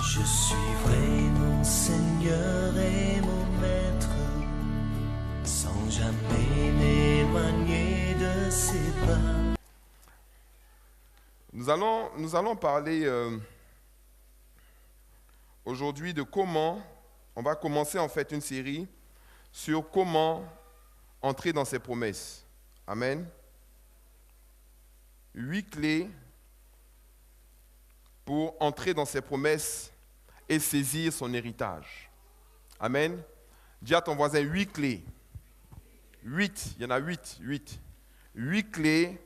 Je suivrai mon Seigneur et mon Maître, sans jamais m'éloigner de ses pas. Nous allons parler aujourd'hui de comment, on va commencer en fait une série sur comment entrer dans ses promesses. Amen. 8 clés pour entrer dans ses promesses et saisir son héritage. Amen. Dis à ton voisin 8 clés. 8, il y en a 8. 8 clés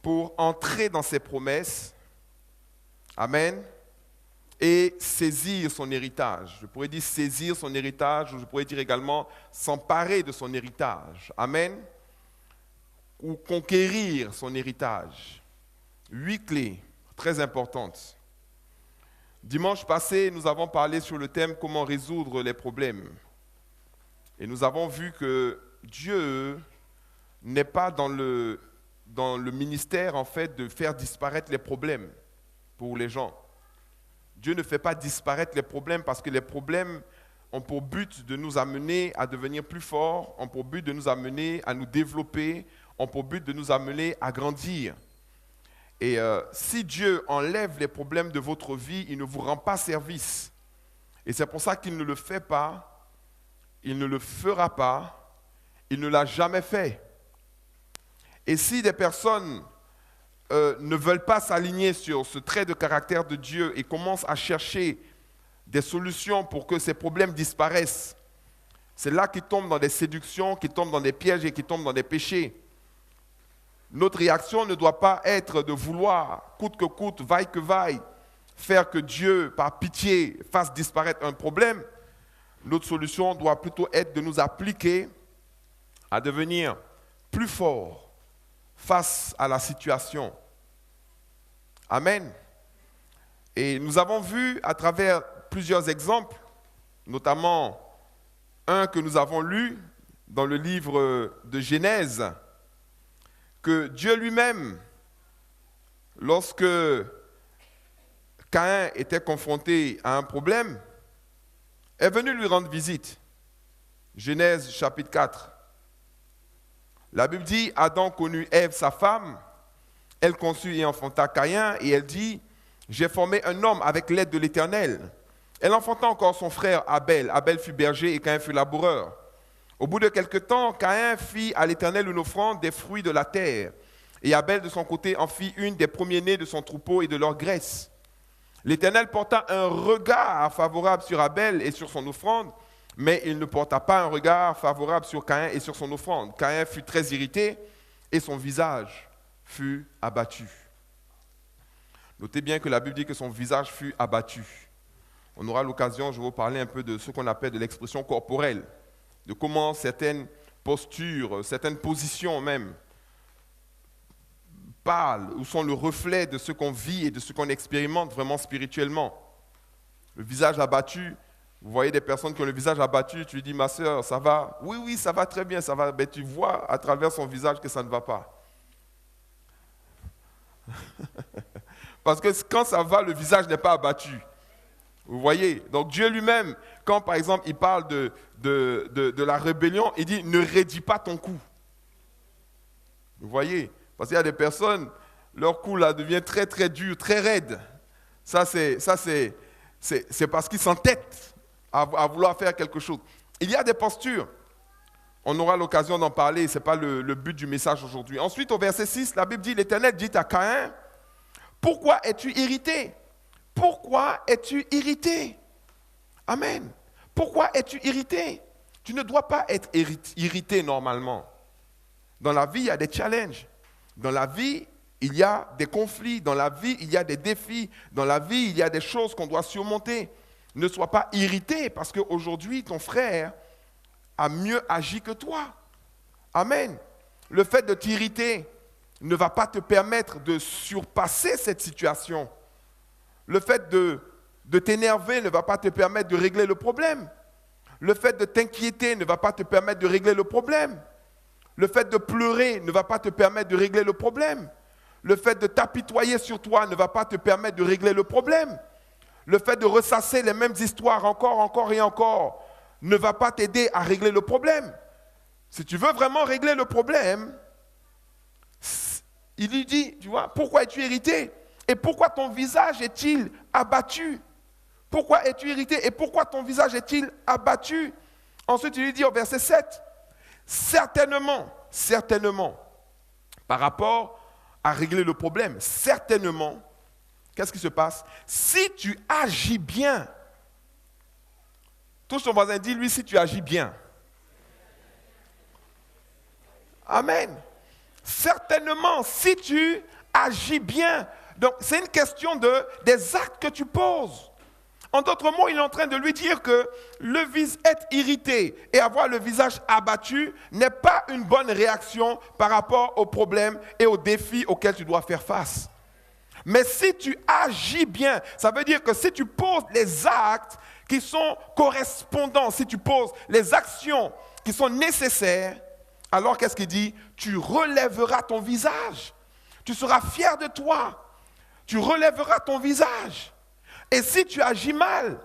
pour entrer dans ses promesses. Amen. Et saisir son héritage. Je pourrais dire saisir son héritage, ou je pourrais dire également s'emparer de son héritage. Amen. Ou conquérir son héritage. 8 clés très importantes. Dimanche passé, nous avons parlé sur le thème comment résoudre les problèmes. Et nous avons vu que Dieu n'est pas dans le ministère en fait de faire disparaître les problèmes pour les gens. Dieu ne fait pas disparaître les problèmes parce que les problèmes ont pour but de nous amener à devenir plus forts, ont pour but de nous amener à nous développer, ont pour but de nous amener à grandir. Et si Dieu enlève les problèmes de votre vie, il ne vous rend pas service. Et c'est pour ça qu'il ne le fait pas, il ne le fera pas, il ne l'a jamais fait. Et si des personnes ne veulent pas s'aligner sur ce trait de caractère de Dieu et commencent à chercher des solutions pour que ces problèmes disparaissent, c'est là qu'ils tombent dans des séductions, qu'ils tombent dans des pièges et qu'ils tombent dans des péchés. Notre réaction ne doit pas être de vouloir, coûte que coûte, vaille que vaille, faire que Dieu, par pitié, fasse disparaître un problème. Notre solution doit plutôt être de nous appliquer à devenir plus forts face à la situation. Amen. Et nous avons vu à travers plusieurs exemples, notamment un que nous avons lu dans le livre de Genèse, que Dieu lui-même, lorsque Caïn était confronté à un problème, est venu lui rendre visite. Genèse chapitre 4. La Bible dit, Adam connut Ève, sa femme, elle conçut et enfanta Caïn, et elle dit, j'ai formé un homme avec l'aide de l'Éternel. Elle enfanta encore son frère Abel. Abel fut berger et Caïn fut laboureur. Au bout de quelque temps, Caïn fit à l'Éternel une offrande des fruits de la terre. Et Abel, de son côté, en fit une des premiers-nés de son troupeau et de leur graisse. L'Éternel porta un regard favorable sur Abel et sur son offrande, mais il ne porta pas un regard favorable sur Caïn et sur son offrande. Caïn fut très irrité et son visage fut abattu. Notez bien que la Bible dit que son visage fut abattu. On aura l'occasion, je vais vous parler un peu de ce qu'on appelle de l'expression corporelle, de comment certaines postures, certaines positions même, parlent ou sont le reflet de ce qu'on vit et de ce qu'on expérimente vraiment spirituellement. Le visage abattu, vous voyez des personnes qui ont le visage abattu, tu lui dis, ma soeur, ça va? Oui, ça va très bien, ça va. Mais tu vois à travers son visage que ça ne va pas. Parce que quand ça va, le visage n'est pas abattu. Vous voyez? Donc Dieu lui-même, quand par exemple il parle de la rébellion, il dit, ne raidis pas ton cou. Vous voyez? Parce qu'il y a des personnes, leur cou là devient très très dur, très raide. Ça c'est parce qu'ils s'entêtent à vouloir faire quelque chose. Il y a des postures. On aura l'occasion d'en parler, ce n'est pas le but du message aujourd'hui. Ensuite, au verset 6, la Bible dit, l'Éternel dit à Caïn, pourquoi es-tu irrité? Pourquoi es-tu irrité? Amen. Pourquoi es-tu irrité? Tu ne dois pas être irrité normalement. Dans la vie, il y a des challenges. Dans la vie, il y a des conflits. Dans la vie, il y a des défis. Dans la vie, il y a des choses qu'on doit surmonter. Ne sois pas irrité parce qu'aujourd'hui, ton frère a mieux agi que toi. Amen. Le fait de t'irriter ne va pas te permettre de surpasser cette situation. Le fait de t'énerver ne va pas te permettre de régler le problème. Le fait de t'inquiéter ne va pas te permettre de régler le problème. Le fait de pleurer ne va pas te permettre de régler le problème. Le fait de t'apitoyer sur toi ne va pas te permettre de régler le problème. Le fait de ressasser les mêmes histoires encore et encore ne va pas t'aider à régler le problème. Si tu veux vraiment régler le problème, il lui dit, tu vois, pourquoi es-tu irrité? Et pourquoi ton visage est-il abattu? Pourquoi es-tu irrité? Et pourquoi ton visage est-il abattu? Ensuite, il lui dit au verset 7, certainement, par rapport à régler le problème, certainement, qu'est-ce qui se passe? Si tu agis bien, touche ton voisin, dis-lui si tu agis bien. Amen. Certainement, si tu agis bien. Donc, c'est une question des actes que tu poses. En d'autres mots, il est en train de lui dire que être irrité et avoir le visage abattu n'est pas une bonne réaction par rapport aux problèmes et aux défis auxquels tu dois faire face. Mais si tu agis bien, ça veut dire que si tu poses les actes qui sont correspondants, si tu poses les actions qui sont nécessaires, alors qu'est-ce qu'il dit? Tu relèveras ton visage. Tu seras fier de toi. Tu relèveras ton visage. Et si tu agis mal,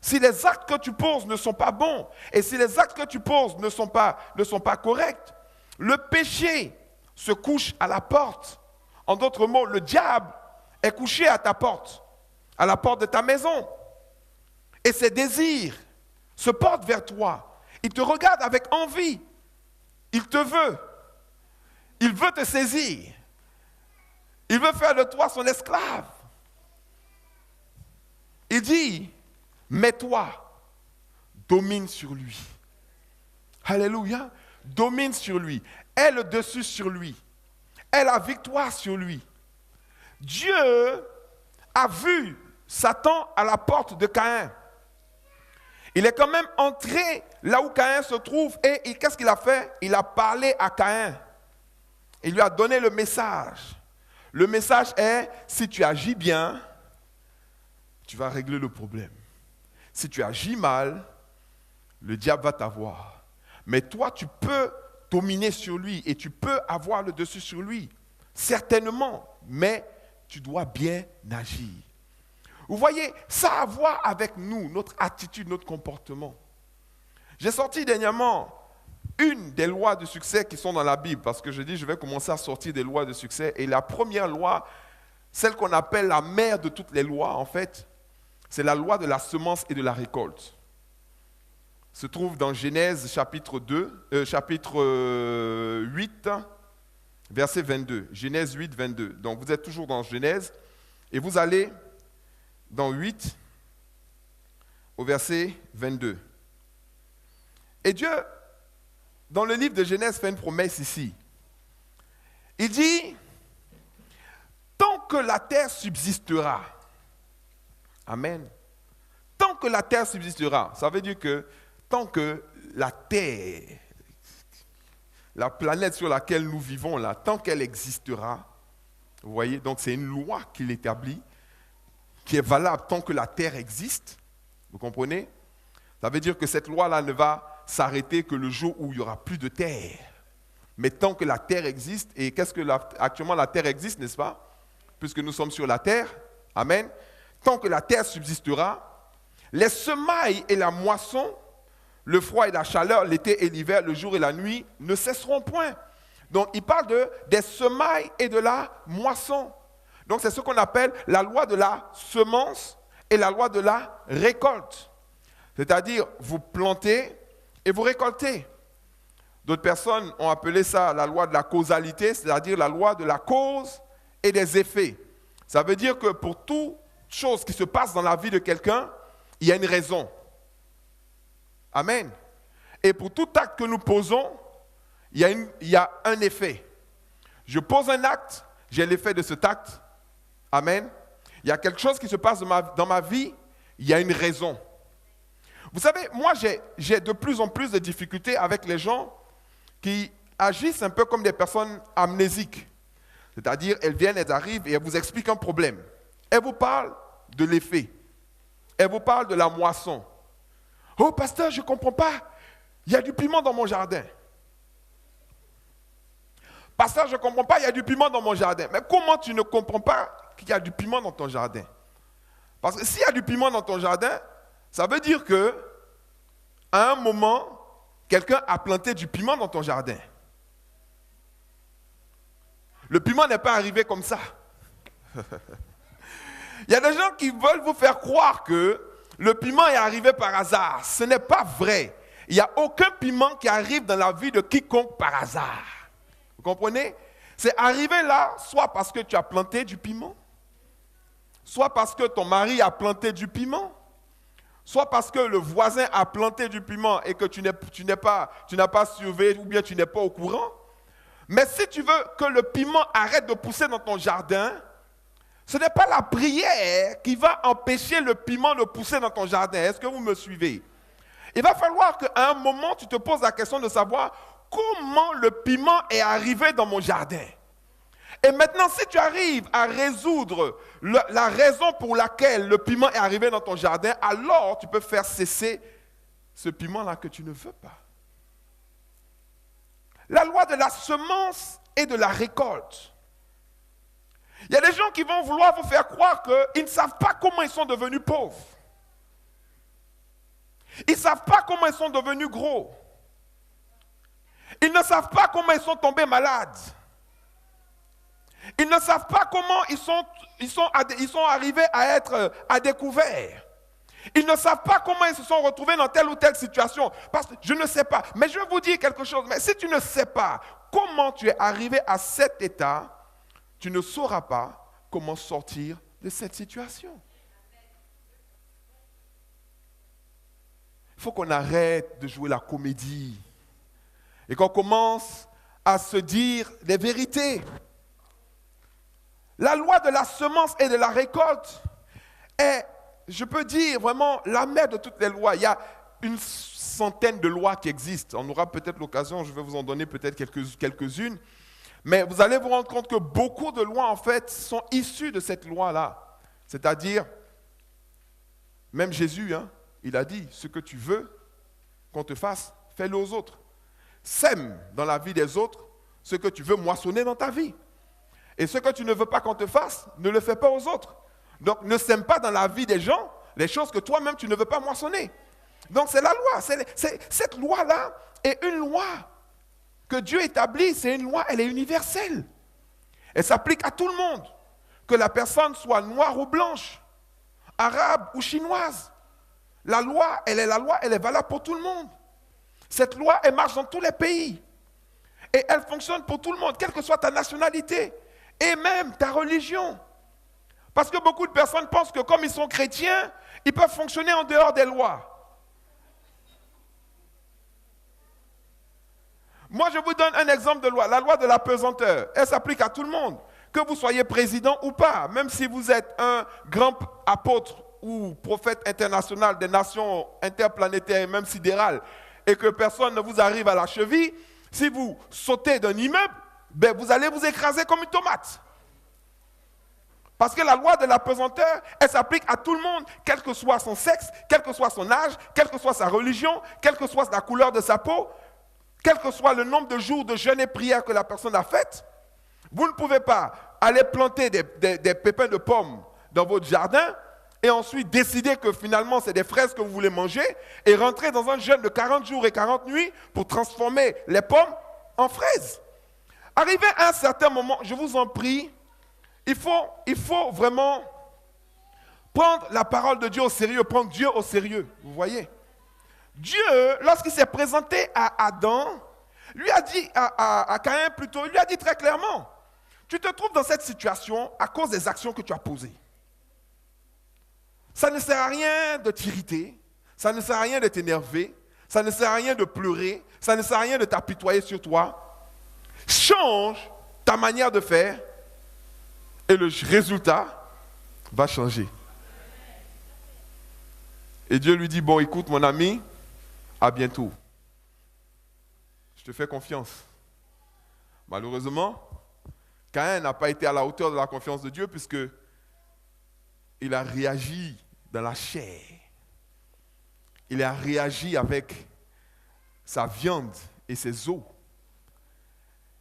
si les actes que tu poses ne sont pas bons, et si les actes que tu poses ne sont pas corrects, le péché se couche à la porte. En d'autres mots, le diable est couché à ta porte, à la porte de ta maison. Et ses désirs se portent vers toi. Il te regarde avec envie. Il te veut. Il veut te saisir. Il veut faire de toi son esclave. Il dit, mais toi, domine sur lui. Alléluia. Domine sur lui. Aie le dessus sur lui. Aie la victoire sur lui. Dieu a vu Satan à la porte de Caïn. Il est quand même entré là où Caïn se trouve et qu'est-ce qu'il a fait? Il a parlé à Caïn. Il lui a donné le message. Le message est, si tu agis bien, tu vas régler le problème. Si tu agis mal, le diable va t'avoir. Mais toi, tu peux dominer sur lui et tu peux avoir le dessus sur lui. Certainement, mais tu dois bien agir. Vous voyez, ça a à voir avec nous, notre attitude, notre comportement. J'ai sorti dernièrement une des lois de succès qui sont dans la Bible, parce que je dis, je vais commencer à sortir des lois de succès. Et la première loi, celle qu'on appelle la mère de toutes les lois, en fait, c'est la loi de la semence et de la récolte. Se trouve dans Genèse chapitre 8, verset 22. Genèse 8, 22. Donc vous êtes toujours dans Genèse et vous allez dans 8 au verset 22. Et Dieu, dans le livre de Genèse, fait une promesse ici. Il dit, tant que la terre subsistera, amen, tant que la terre subsistera, ça veut dire que tant que la terre, la planète sur laquelle nous vivons là, tant qu'elle existera, vous voyez, donc c'est une loi qu'il établit, qui est valable tant que la terre existe, vous comprenez? Ça veut dire que cette loi-là ne va s'arrêter que le jour où il n'y aura plus de terre. Mais tant que la terre existe, et qu'est-ce que actuellement la terre existe, n'est-ce pas? Puisque nous sommes sur la terre, amen. Tant que la terre subsistera, les semailles et la moisson, le froid et la chaleur, l'été et l'hiver, le jour et la nuit ne cesseront point. Donc il parle des semailles et de la moisson. Donc c'est ce qu'on appelle la loi de la semence et la loi de la récolte. C'est-à-dire, vous plantez et vous récoltez. D'autres personnes ont appelé ça la loi de la causalité, c'est-à-dire la loi de la cause et des effets. Ça veut dire que pour toute chose qui se passe dans la vie de quelqu'un, il y a une raison. Amen. Et pour tout acte que nous posons, il y a un effet. Je pose un acte, j'ai l'effet de cet acte. Amen. Il y a quelque chose qui se passe dans ma vie, il y a une raison. Vous savez, moi j'ai de plus en plus de difficultés avec les gens qui agissent un peu comme des personnes amnésiques. C'est-à-dire, elles viennent, elles arrivent et elles vous expliquent un problème. Elles vous parlent de l'effet. Elles vous parlent de la moisson. Oh, pasteur, je ne comprends pas. Il y a du piment dans mon jardin. Pasteur, je ne comprends pas, il y a du piment dans mon jardin. Mais comment tu ne comprends pas qu'il y a du piment dans ton jardin? Parce que s'il y a du piment dans ton jardin, ça veut dire que, à un moment, quelqu'un a planté du piment dans ton jardin. Le piment n'est pas arrivé comme ça. Il y a des gens qui veulent vous faire croire que le piment est arrivé par hasard. Ce n'est pas vrai. Il n'y a aucun piment qui arrive dans la vie de quiconque par hasard. Vous comprenez? C'est arrivé là, soit parce que tu as planté du piment, soit parce que ton mari a planté du piment, soit parce que le voisin a planté du piment et que tu n'as pas surveillé ou bien tu n'es pas au courant. Mais si tu veux que le piment arrête de pousser dans ton jardin, ce n'est pas la prière qui va empêcher le piment de pousser dans ton jardin. Est-ce que vous me suivez? Il va falloir qu'à un moment, tu te poses la question de savoir comment le piment est arrivé dans mon jardin. Et maintenant, si tu arrives à résoudre la raison pour laquelle le piment est arrivé dans ton jardin, alors tu peux faire cesser ce piment-là que tu ne veux pas. La loi de la semence et de la récolte. Il y a des gens qui vont vouloir vous faire croire qu'ils ne savent pas comment ils sont devenus pauvres. Ils ne savent pas comment ils sont devenus gros. Ils ne savent pas comment ils sont tombés malades. Ils ne savent pas comment ils sont arrivés à être à découvert. Ils ne savent pas comment ils se sont retrouvés dans telle ou telle situation. Parce que je ne sais pas. Mais je vais vous dire quelque chose. Mais si tu ne sais pas comment tu es arrivé à cet état, tu ne sauras pas comment sortir de cette situation. Il faut qu'on arrête de jouer la comédie et qu'on commence à se dire les vérités. La loi de la semence et de la récolte est, je peux dire vraiment, la mère de toutes les lois. Il y a une centaine de lois qui existent. On aura peut-être l'occasion, je vais vous en donner peut-être quelques-unes. Mais vous allez vous rendre compte que beaucoup de lois, en fait, sont issues de cette loi-là. C'est-à-dire, même Jésus, il a dit, ce que tu veux qu'on te fasse, fais-le aux autres. Sème dans la vie des autres ce que tu veux moissonner dans ta vie. Et ce que tu ne veux pas qu'on te fasse, ne le fais pas aux autres. Donc, ne sème pas dans la vie des gens les choses que toi-même tu ne veux pas moissonner. Donc, c'est la loi. Cette loi-là est une loi que Dieu établit. C'est une loi, elle est universelle. Elle s'applique à tout le monde. Que la personne soit noire ou blanche, arabe ou chinoise. La loi, elle est valable pour tout le monde. Cette loi, elle marche dans tous les pays. Et elle fonctionne pour tout le monde, quelle que soit ta nationalité. Et même ta religion. Parce que beaucoup de personnes pensent que comme ils sont chrétiens, ils peuvent fonctionner en dehors des lois. Moi, je vous donne un exemple de loi. La loi de la pesanteur, elle s'applique à tout le monde. Que vous soyez président ou pas, même si vous êtes un grand apôtre ou prophète international des nations interplanétaires et même sidérales, et que personne ne vous arrive à la cheville, si vous sautez d'un immeuble, ben vous allez vous écraser comme une tomate. Parce que la loi de la pesanteur, elle s'applique à tout le monde, quel que soit son sexe, quel que soit son âge, quelle que soit sa religion, quelle que soit la couleur de sa peau, quel que soit le nombre de jours de jeûne et prière que la personne a fait. Vous ne pouvez pas aller planter des pépins de pommes dans votre jardin et ensuite décider que finalement c'est des fraises que vous voulez manger et rentrer dans un jeûne de 40 jours et 40 nuits pour transformer les pommes en fraises. Arrivé à un certain moment, je vous en prie, il faut vraiment prendre la parole de Dieu au sérieux, prendre Dieu au sérieux, vous voyez. Dieu, lorsqu'il s'est présenté à Adam, lui a dit, à Caïn plutôt, il lui a dit très clairement, tu te trouves dans cette situation à cause des actions que tu as posées. Ça ne sert à rien de t'irriter, ça ne sert à rien de t'énerver, ça ne sert à rien de pleurer, ça ne sert à rien de t'apitoyer sur toi. Change ta manière de faire et le résultat va changer. Et Dieu lui dit, bon, écoute mon ami, à bientôt. Je te fais confiance. Malheureusement, Caïn n'a pas été à la hauteur de la confiance de Dieu puisque il a réagi dans la chair. il a réagi avec sa viande et ses os.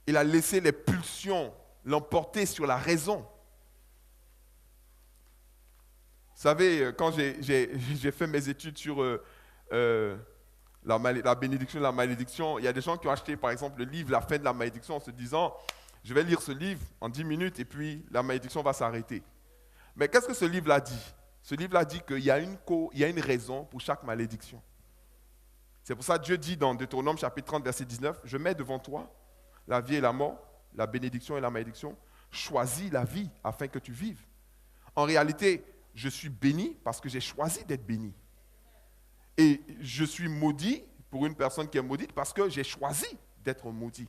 Il a laissé les pulsions l'emporter sur la raison. Vous savez, quand j'ai fait mes études sur la bénédiction et la malédiction, il y a des gens qui ont acheté par exemple le livre La fin de la malédiction en se disant « Je vais lire ce livre en 10 minutes et puis la malédiction va s'arrêter ». Mais qu'est-ce que ce livre-là dit? Ce livre-là dit qu'il y a une raison pour chaque malédiction. C'est pour ça que Dieu dit dans Deutéronome chapitre 30, verset 19, « Je mets devant toi la vie et la mort, la bénédiction et la malédiction. Choisis la vie afin que tu vives. » En réalité, je suis béni parce que j'ai choisi d'être béni. Et je suis maudit pour une personne qui est maudite parce que j'ai choisi d'être maudit.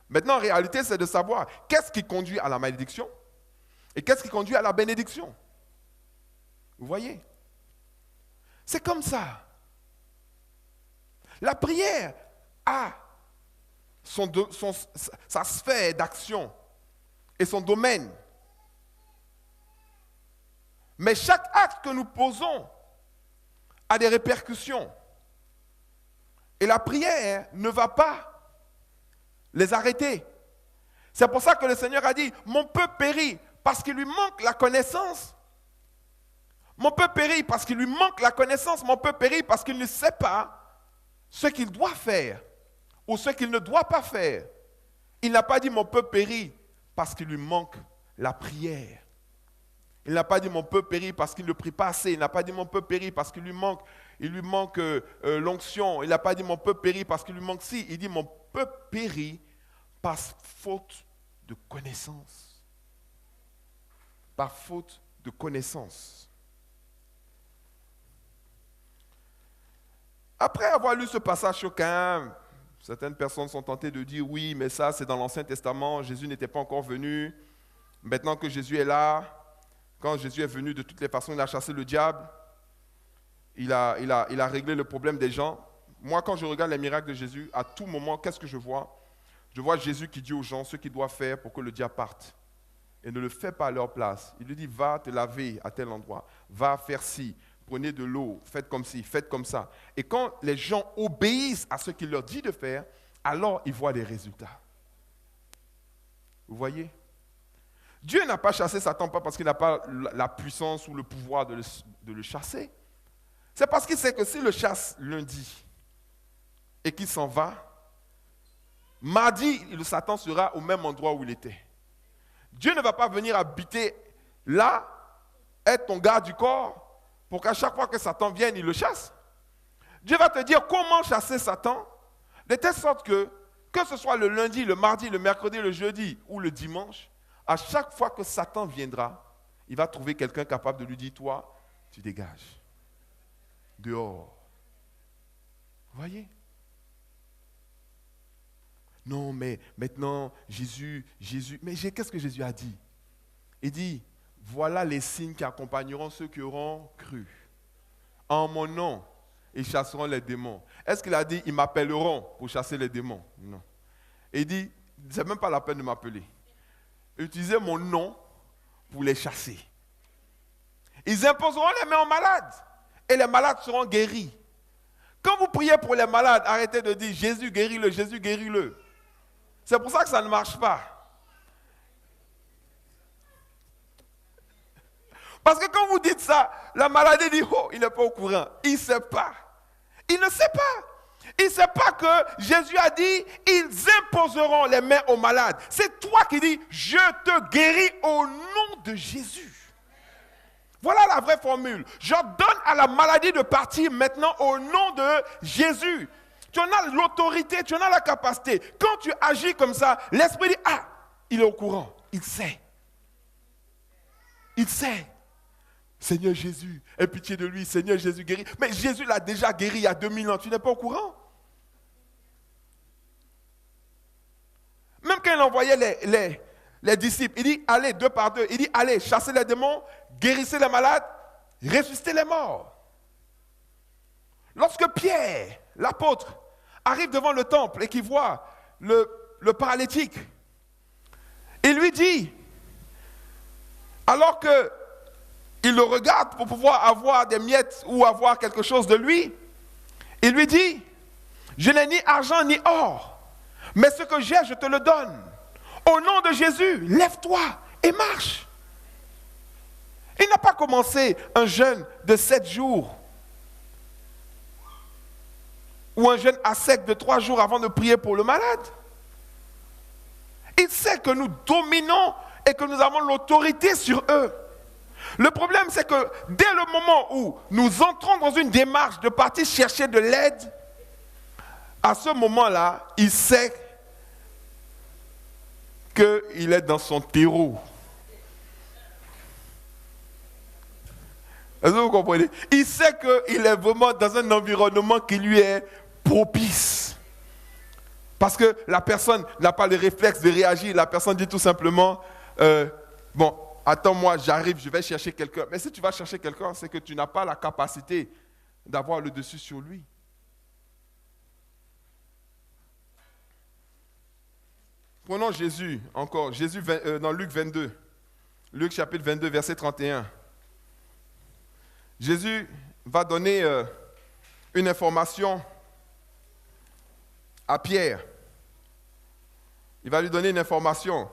Maintenant, en réalité, c'est de savoir qu'est-ce qui conduit à la malédiction et qu'est-ce qui conduit à la bénédiction. Vous voyez? C'est comme ça. La prière a sa sphère d'action et son domaine. Mais chaque acte que nous posons a des répercussions. Et la prière ne va pas les arrêter. C'est pour ça que le Seigneur a dit, mon peuple périt parce qu'il lui manque la connaissance. Mon peuple périt parce qu'il lui manque la connaissance. Mon peuple périt parce qu'il ne sait pas ce qu'il doit faire ou ce qu'il ne doit pas faire. Il n'a pas dit mon peuple périt parce qu'il lui manque la prière. Il n'a pas dit mon peuple périt parce qu'il ne prie pas assez. Il n'a pas dit mon peuple périt parce qu'il lui manque l'onction. Il n'a pas dit mon peuple périt parce qu'il lui manque ci. Il dit mon peuple périt par faute de connaissance. Par faute de connaissance. Après avoir lu ce passage choquant, certaines personnes sont tentées de dire oui, mais ça c'est dans l'Ancien Testament, Jésus n'était pas encore venu. Maintenant que Jésus est là, quand Jésus est venu, de toutes les façons, il a chassé le diable. Il a réglé le problème des gens. Moi, quand je regarde les miracles de Jésus, à tout moment, qu'est-ce que je vois? Je vois Jésus qui dit aux gens ce qu'ils doivent faire pour que le diable parte. Et ne le fait pas à leur place. Il lui dit, va te laver à tel endroit. Va faire ci. Prenez de l'eau. Faites comme ci. Faites comme ça. Et quand les gens obéissent à ce qu'il leur dit de faire, alors ils voient des résultats. Vous voyez? Dieu n'a pas chassé Satan pas parce qu'il n'a pas la puissance ou le pouvoir de le chasser. C'est parce qu'il sait que s'il le chasse lundi et qu'il s'en va, mardi, le Satan sera au même endroit où il était. Dieu ne va pas venir habiter là, être ton garde du corps, pour qu'à chaque fois que Satan vienne, il le chasse. Dieu va te dire comment chasser Satan, de telle sorte que ce soit le lundi, le mardi, le mercredi, le jeudi ou le dimanche, à chaque fois que Satan viendra, il va trouver quelqu'un capable de lui dire, toi, tu dégages. Dehors. Vous voyez? Non, mais maintenant, Jésus, mais qu'est-ce que Jésus a dit? Il dit, voilà les signes qui accompagneront ceux qui auront cru. En mon nom, ils chasseront les démons. Est-ce qu'il a dit, ils m'appelleront pour chasser les démons? Non. Il dit, c'est même pas la peine de m'appeler. Utilisez mon nom pour les chasser. Ils imposeront les mains aux malades et les malades seront guéris. Quand vous priez pour les malades, arrêtez de dire Jésus guéris-le, Jésus guéris-le. C'est pour ça que ça ne marche pas. Parce que quand vous dites ça, la maladie dit oh, il n'est pas au courant. Il ne sait pas. Il ne sait pas. Il ne sait pas que Jésus a dit, ils imposeront les mains aux malades. C'est toi qui dis, je te guéris au nom de Jésus. Voilà la vraie formule. J'ordonne à la maladie de partir maintenant au nom de Jésus. Tu en as l'autorité, tu en as la capacité. Quand tu agis comme ça, l'esprit dit, ah, il est au courant. Il sait. Il sait. Seigneur Jésus, aie pitié de lui. Seigneur Jésus guérit. Mais Jésus l'a déjà guéri il y a 2000 ans. Tu n'es pas au courant? Même quand il envoyait les disciples, il dit, allez, 2 par 2. Il dit, allez, chassez les démons, guérissez les malades, ressuscitez les morts. Lorsque Pierre, l'apôtre, arrive devant le temple et qu'il voit le paralytique, il lui dit, alors qu'il le regarde pour pouvoir avoir des miettes ou avoir quelque chose de lui, Il lui dit, je n'ai ni argent ni or, mais ce que j'ai, je te le donne. Au nom de Jésus, lève-toi et marche. Il n'a pas commencé un jeûne de 7 jours ou un jeûne à sec de 3 jours avant de prier pour le malade. Il sait que nous dominons et que nous avons l'autorité sur eux. Le problème, c'est que dès le moment où nous entrons dans une démarche de partir chercher de l'aide, à ce moment-là, il sait qu'il est dans son terreau. Est-ce que vous comprenez? Il sait qu'il est vraiment dans un environnement qui lui est propice. Parce que la personne n'a pas le réflexe de réagir. La personne dit tout simplement, bon, attends-moi, j'arrive, je vais chercher quelqu'un. Mais si tu vas chercher quelqu'un, c'est que tu n'as pas la capacité d'avoir le dessus sur lui. Prenons Jésus, encore. Jésus dans Luc 22. Luc chapitre 22, verset 31. Jésus va donner une information à Pierre. Il va lui donner une information.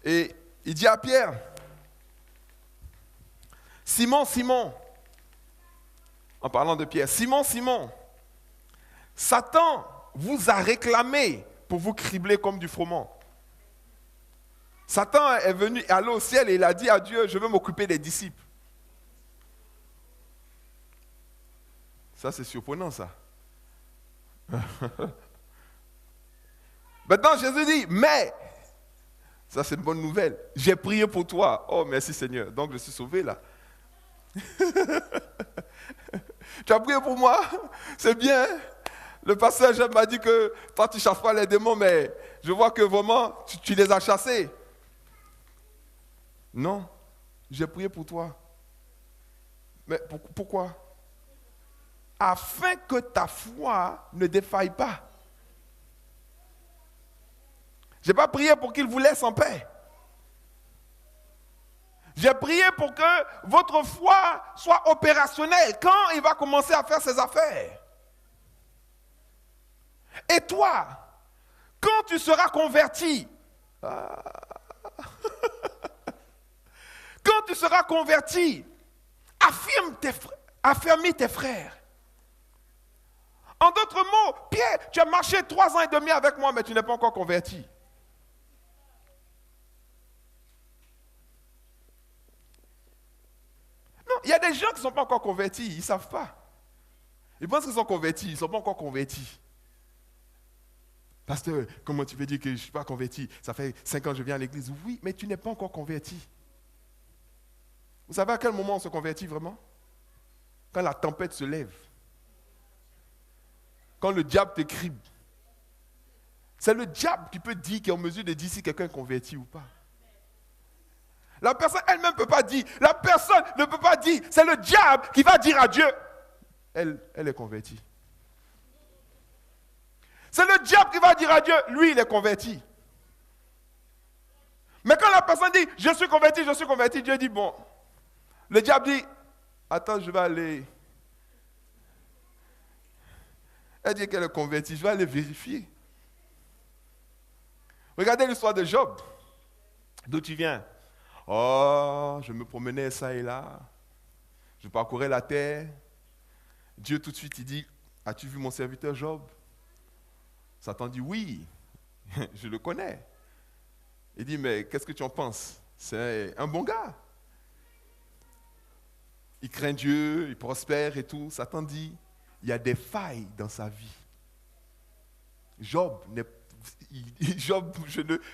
Et il dit à Pierre, Simon, Simon, en parlant de Pierre, Simon, Simon, Satan vous a réclamé pour vous cribler comme du froment. Satan est venu aller au ciel et il a dit à Dieu, je veux m'occuper des disciples. Ça, c'est surprenant, ça. Maintenant, Jésus dit, mais, ça c'est une bonne nouvelle, j'ai prié pour toi. Oh, merci Seigneur, donc je suis sauvé là. Tu as prié pour moi, c'est bien. Le pasteur Jean m'a dit que toi tu ne chasses pas les démons, mais je vois que vraiment tu les as chassés. Non, j'ai prié pour toi. Mais pourquoi? Afin que ta foi ne défaille pas. Je n'ai pas prié pour qu'il vous laisse en paix. J'ai prié pour que votre foi soit opérationnelle quand il va commencer à faire ses affaires. Et toi, quand tu seras converti, quand tu seras converti, affermis tes frères. En d'autres mots, Pierre, tu as marché 3 ans et demi avec moi, mais tu n'es pas encore converti. Non, il y a des gens qui ne sont pas encore convertis, ils ne savent pas. Ils pensent qu'ils sont convertis, ils ne sont pas encore convertis. Pasteur, comment tu peux dire que je ne suis pas converti? Ça fait 5 ans que je viens à l'église. Oui, mais tu n'es pas encore converti. Vous savez à quel moment on se convertit vraiment? Quand la tempête se lève. Quand le diable te crible. C'est le diable qui peut dire, qui est en mesure de dire si quelqu'un est converti ou pas. La personne elle-même ne peut pas dire. La personne ne peut pas dire. C'est le diable qui va dire à Dieu. Elle est convertie. C'est le diable qui va dire à Dieu, lui il est converti. Mais quand la personne dit, je suis converti, Dieu dit, bon. Le diable dit, attends, je vais aller. Elle dit qu'elle est convertie, je vais aller vérifier. Regardez l'histoire de Job. D'où tu viens? Oh, je me promenais ça et là. Je parcourais la terre. Dieu tout de suite, il dit, as-tu vu mon serviteur Job? Satan dit, oui, je le connais. Il dit, mais qu'est-ce que tu en penses? C'est un bon gars. Il craint Dieu, il prospère et tout. Satan dit, il y a des failles dans sa vie. Job,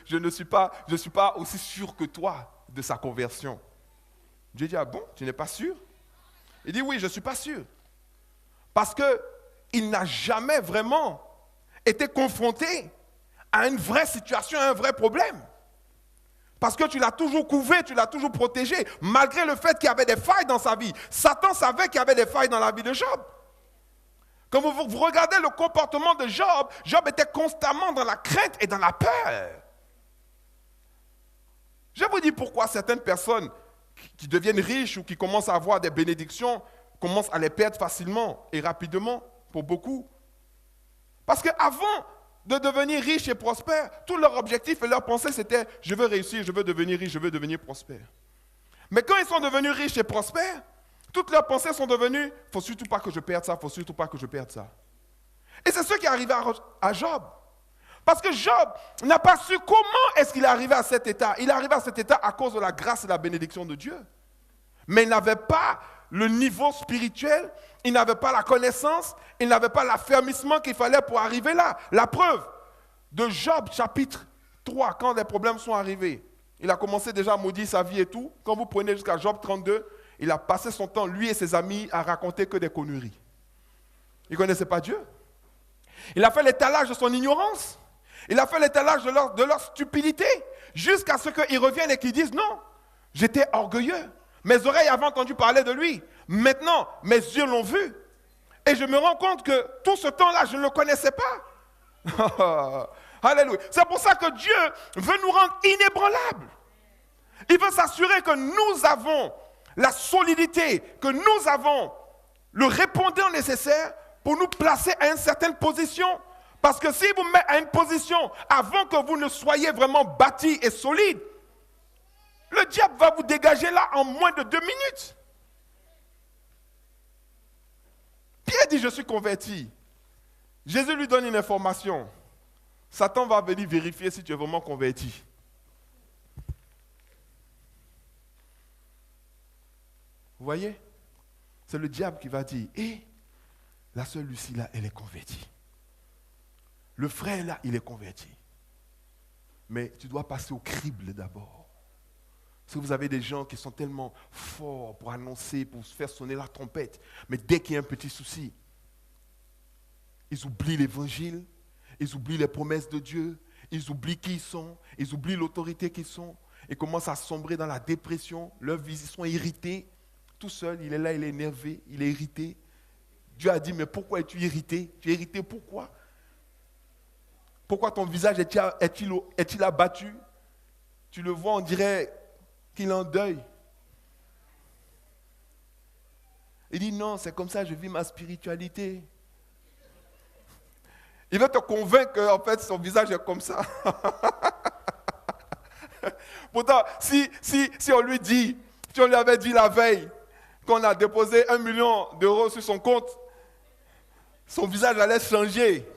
je ne suis pas aussi sûr que toi de sa conversion. Dieu dit, ah bon, tu n'es pas sûr? Il dit, oui, je ne suis pas sûr. Parce qu'il n'a jamais vraiment été confronté à une vraie situation, à un vrai problème. Parce que tu l'as toujours couvé, tu l'as toujours protégé, malgré le fait qu'il y avait des failles dans sa vie. Satan savait qu'il y avait des failles dans la vie de Job. Quand vous regardez le comportement de Job, Job était constamment dans la crainte et dans la peur. Je vous dis pourquoi certaines personnes qui deviennent riches ou qui commencent à avoir des bénédictions commencent à les perdre facilement et rapidement pour beaucoup. Parce qu'avant de devenir riches et prospères, tout leur objectif et leur pensée, c'était « je veux réussir, je veux devenir riche, je veux devenir prospère ». Mais quand ils sont devenus riches et prospères, toutes leurs pensées sont devenues « il ne faut surtout pas que je perde ça, il ne faut surtout pas que je perde ça ». Et c'est ce qui est arrivé à Job. Parce que Job n'a pas su comment est-ce qu'il est arrivé à cet état. Il est arrivé à cet état à cause de la grâce et la bénédiction de Dieu. Mais il n'avait pas le niveau spirituel, il n'avait pas la connaissance, il n'avait pas l'affermissement qu'il fallait pour arriver là. La preuve de Job, chapitre 3, quand les problèmes sont arrivés, il a commencé déjà à maudire sa vie et tout. Quand vous prenez jusqu'à Job 32, il a passé son temps, lui et ses amis, à raconter que des conneries. Il ne connaissait pas Dieu. Il a fait l'étalage de son ignorance. Il a fait l'étalage de leur stupidité, jusqu'à ce qu'ils reviennent et qu'ils disent « Non, j'étais orgueilleux. Mes oreilles avaient entendu parler de lui. Maintenant, mes yeux l'ont vu. Et je me rends compte que tout ce temps-là, je ne le connaissais pas. » Alléluia. C'est pour ça que Dieu veut nous rendre inébranlables. Il veut s'assurer que nous avons la solidité, que nous avons le répondant nécessaire pour nous placer à une certaine position. Parce que s'il vous met à une position avant que vous ne soyez vraiment bâti et solide, le diable va vous dégager là en moins de 2 minutes. Pierre dit, je suis converti. Jésus lui donne une information. Satan va venir vérifier si tu es vraiment converti. Vous voyez? C'est le diable qui va dire, la sœur Lucie là, elle est convertie. Le frère là, il est converti. Mais tu dois passer au crible d'abord. Parce que vous avez des gens qui sont tellement forts pour annoncer, pour faire sonner la trompette. Mais dès qu'il y a un petit souci, ils oublient l'évangile, ils oublient les promesses de Dieu, ils oublient qui ils sont, ils oublient l'autorité qu'ils sont, et commencent à sombrer dans la dépression, leurs vies sont irritées. Tout seul, il est là, il est énervé, il est irrité. Dieu a dit, mais pourquoi es-tu irrité? Tu es irrité pourquoi? Pourquoi ton visage est-il abattu? Tu le vois, on dirait qu'il est en deuil. Il dit non, c'est comme ça, je vis ma spiritualité. Il veut te convaincre qu'en fait, son visage est comme ça. Pourtant, si on lui dit, si on lui avait dit la veille qu'on a déposé 1 million d'euros sur son compte, son visage allait changer.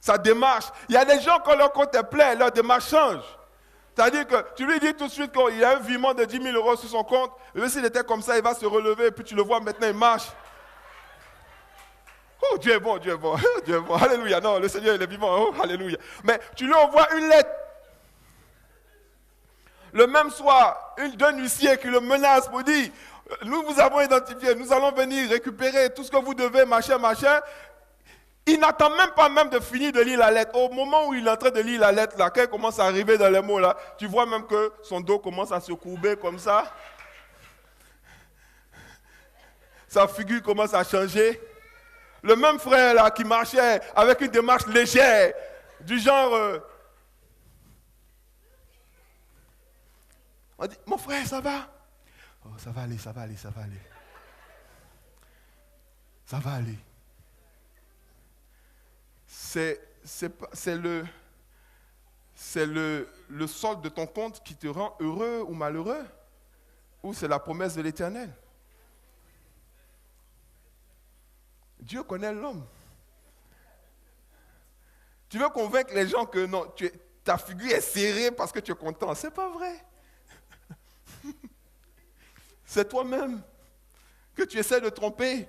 Sa démarche. Il y a des gens, quand leur compte est plein, leur démarche change. C'est-à-dire que tu lui dis tout de suite qu'il y a un virement de 10 000 euros sur son compte, et s'il était comme ça, il va se relever, et puis tu le vois maintenant, il marche. Oh, Dieu est bon, Dieu est bon, Dieu est bon. Alléluia. Non, le Seigneur, il est vivant. Oh, alléluia. Mais tu lui envoies une lettre. Le même soir, d'un huissier qui le menace pour dire, nous vous avons identifié, nous allons venir récupérer tout ce que vous devez, machin. Il n'attend même pas de finir de lire la lettre. Au moment où il est en train de lire la lettre, là, quand il commence à arriver dans les mots, là, tu vois même que son dos commence à se courber comme ça. Sa figure commence à changer. Le même frère là qui marchait avec une démarche légère, du genre... on dit, mon frère, ça va? Oh, ça va aller. Ça va aller. C'est le solde de ton compte qui te rend heureux ou malheureux? Ou c'est la promesse de l'Éternel? Dieu connaît l'homme. Tu veux convaincre les gens que non, ta figure est serrée parce que tu es content. Ce n'est pas vrai. C'est toi-même que tu essaies de tromper.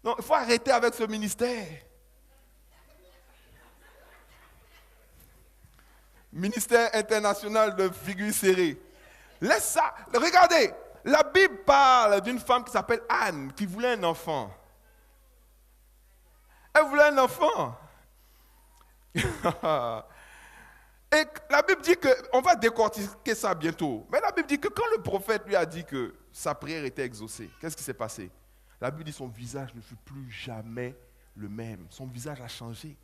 Non, il faut arrêter avec ce ministère. Ministère international de figures serrées. Laisse ça. Regardez, la Bible parle d'une femme qui s'appelle Anne, qui voulait un enfant. Elle voulait un enfant. Et la Bible dit que, on va décortiquer ça bientôt, mais la Bible dit que quand le prophète lui a dit que sa prière était exaucée, qu'est-ce qui s'est passé? La Bible dit que son visage ne fut plus jamais le même. Son visage a changé.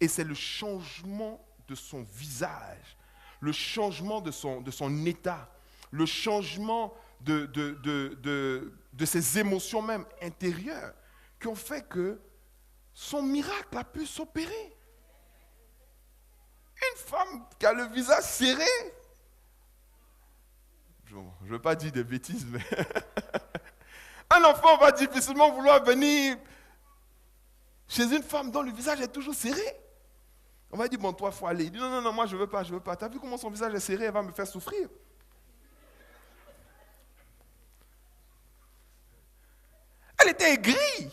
Et c'est le changement de son visage, le changement de son état, le changement de ses émotions même intérieures qui ont fait que son miracle a pu s'opérer. Une femme qui a le visage serré, je ne veux pas dire des bêtises, mais un enfant va difficilement vouloir venir chez une femme dont le visage est toujours serré. On va dire, bon, toi, il faut aller. Il dit, non, moi, je ne veux pas. Tu as vu comment son visage est serré, elle va me faire souffrir. Elle était aigrie.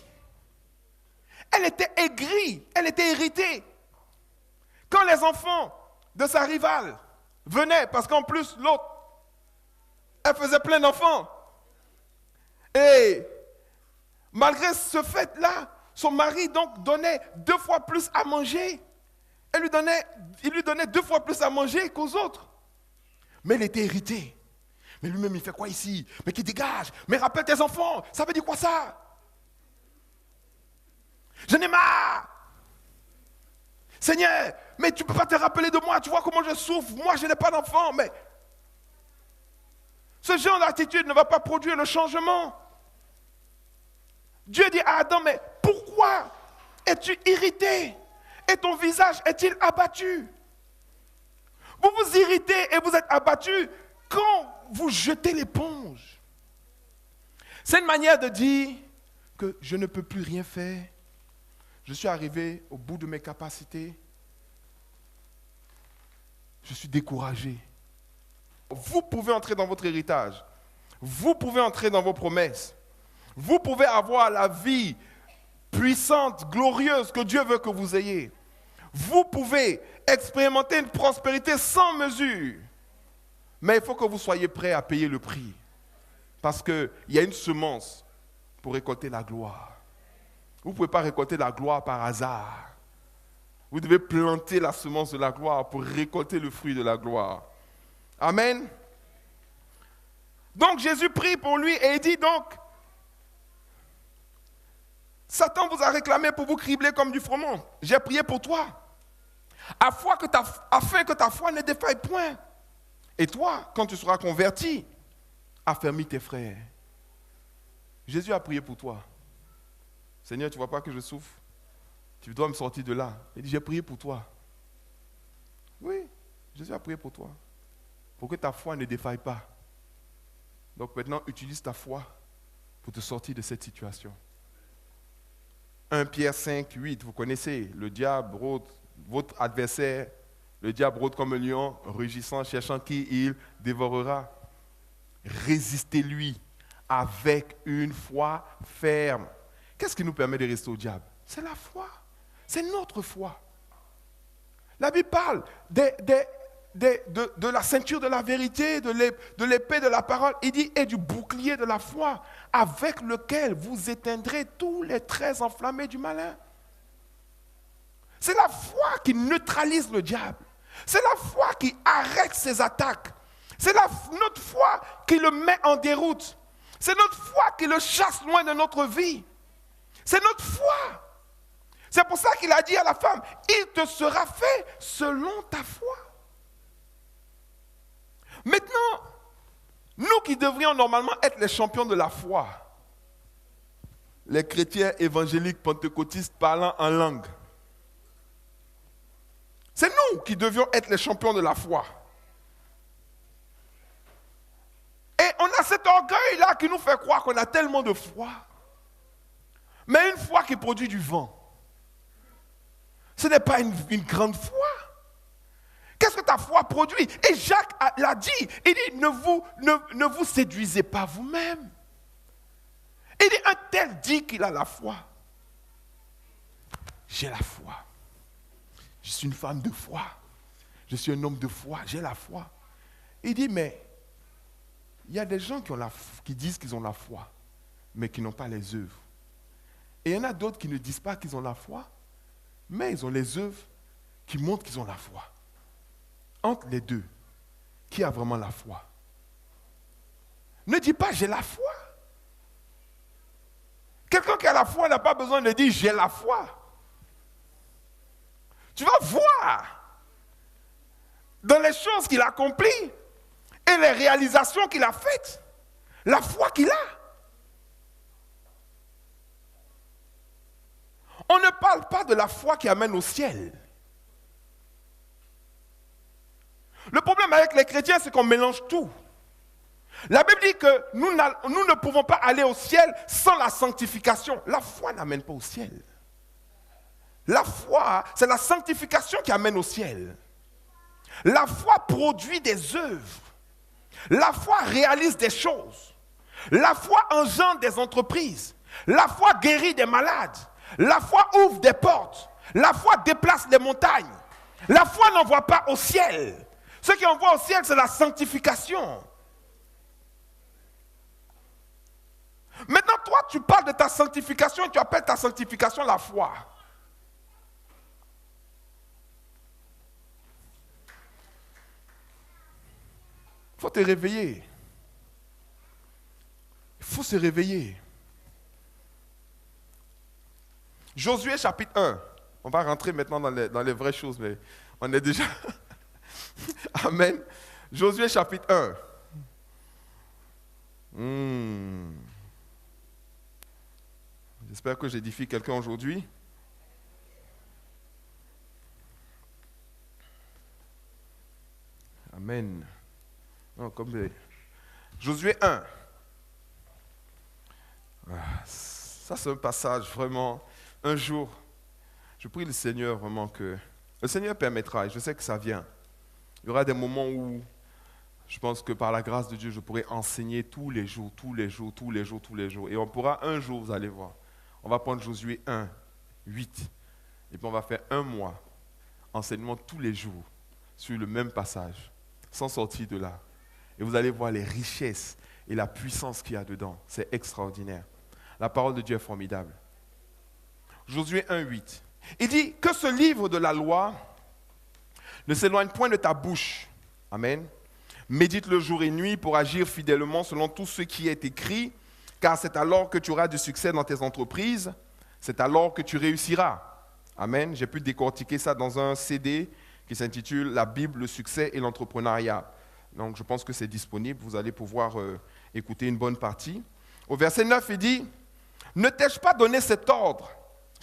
Elle était irritée. Quand les enfants de sa rivale venaient, parce qu'en plus, l'autre, elle faisait plein d'enfants. Et malgré ce fait-là, son mari donc donnait 2 fois plus à manger. Il lui donnait 2 fois plus à manger qu'aux autres. Mais elle était irritée. Mais lui-même, il fait quoi ici? Mais qui dégage? Mais rappelle tes enfants. Ça veut dire quoi ça? Je n'ai marre. Seigneur, mais tu ne peux pas te rappeler de moi. Tu vois comment je souffre. Moi, je n'ai pas d'enfant. Mais ce genre d'attitude ne va pas produire le changement. Dieu dit à Adam, mais pourquoi es-tu irrité? Et ton visage est-il abattu? Vous vous irritez et vous êtes abattu quand vous jetez l'éponge. C'est une manière de dire que je ne peux plus rien faire. Je suis arrivé au bout de mes capacités. Je suis découragé. Vous pouvez entrer dans votre héritage. Vous pouvez entrer dans vos promesses. Vous pouvez avoir la vie puissante, glorieuse que Dieu veut que vous ayez. Vous pouvez expérimenter une prospérité sans mesure. Mais il faut que vous soyez prêts à payer le prix. Parce qu'il y a une semence pour récolter la gloire. Vous ne pouvez pas récolter la gloire par hasard. Vous devez planter la semence de la gloire pour récolter le fruit de la gloire. Amen. Donc Jésus prie pour lui et il dit donc, Satan vous a réclamé pour vous cribler comme du froment. J'ai prié pour toi, afin que ta foi ne défaille point. Et toi, quand tu seras converti, affermis tes frères. Jésus a prié pour toi. Seigneur, tu ne vois pas que je souffre? Tu dois me sortir de là. Il dit, j'ai prié pour toi. Oui, Jésus a prié pour toi. Pour que ta foi ne défaille pas. Donc maintenant, utilise ta foi pour te sortir de cette situation. 1 Pierre 5, 8, vous connaissez, le diable rôde, votre adversaire, le diable rôde comme un lion, rugissant, cherchant qui il dévorera. Résistez-lui avec une foi ferme. Qu'est-ce qui nous permet de résister au diable? C'est la foi. C'est notre foi. La Bible parle de la ceinture de la vérité, de l'épée de la parole. Il dit, et du bouclier de la foi, avec lequel vous éteindrez tous les traits enflammés du malin. C'est la foi qui neutralise le diable. C'est la foi qui arrête ses attaques. C'est notre foi qui le met en déroute. C'est notre foi qui le chasse loin de notre vie. C'est notre foi. C'est pour ça qu'il a dit à la femme, il te sera fait selon ta foi. Maintenant, nous qui devrions normalement être les champions de la foi, les chrétiens évangéliques pentecôtistes parlant en langue, c'est nous qui devions être les champions de la foi. Et on a cet orgueil-là qui nous fait croire qu'on a tellement de foi. Mais une foi qui produit du vent, ce n'est pas une grande foi. Qu'est-ce que ta foi produit? Et Jacques l'a dit. Il dit, ne vous séduisez pas vous-même. Il dit, un tel dit qu'il a la foi. J'ai la foi. Je suis une femme de foi. Je suis un homme de foi. J'ai la foi. Il dit, mais il y a des gens qui disent qu'ils ont la foi, mais qui n'ont pas les œuvres. Et il y en a d'autres qui ne disent pas qu'ils ont la foi, mais ils ont les œuvres qui montrent qu'ils ont la foi. Entre les deux, qui a vraiment la foi? Ne dis pas j'ai la foi. Quelqu'un qui a la foi n'a pas besoin de dire j'ai la foi. Tu vas voir dans les choses qu'il accomplit et les réalisations qu'il a faites. La foi qu'il a. On ne parle pas de la foi qui amène au ciel. Le problème avec les chrétiens, c'est qu'on mélange tout. La Bible dit que nous ne pouvons pas aller au ciel sans la sanctification. La foi n'amène pas au ciel. La foi, c'est la sanctification qui amène au ciel. La foi produit des œuvres. La foi réalise des choses. La foi engendre des entreprises. La foi guérit des malades. La foi ouvre des portes. La foi déplace les montagnes. La foi n'envoie pas au ciel. Ce qui envoie au ciel, c'est la sanctification. Maintenant, toi, tu parles de ta sanctification et tu appelles ta sanctification la foi. Il faut te réveiller. Il faut se réveiller. Josué chapitre 1. On va rentrer maintenant dans les vraies choses, mais on est déjà... Amen. Josué chapitre 1. J'espère que j'édifie quelqu'un aujourd'hui. Amen. Non, Josué 1. Ça, c'est un passage vraiment. Un jour, je prie le Seigneur vraiment que... Le Seigneur permettra, et je sais que ça vient. Il y aura des moments où je pense que par la grâce de Dieu, je pourrai enseigner tous les jours. Et on pourra un jour, vous allez voir. On va prendre Josué 1, 8. Et puis on va faire un mois, enseignement tous les jours, sur le même passage, sans sortir de là. Et vous allez voir les richesses et la puissance qu'il y a dedans. C'est extraordinaire. La parole de Dieu est formidable. Josué 1, 8. Il dit que ce livre de la loi ne s'éloigne point de ta bouche. Amen. Médite le jour et nuit pour agir fidèlement selon tout ce qui est écrit, car c'est alors que tu auras du succès dans tes entreprises, c'est alors que tu réussiras. Amen. J'ai pu décortiquer ça dans un CD qui s'intitule « La Bible, le succès et l'entrepreneuriat ». Donc je pense que c'est disponible, vous allez pouvoir écouter une bonne partie. Au verset 9, il dit « Ne t'ai-je pas donné cet ordre ?»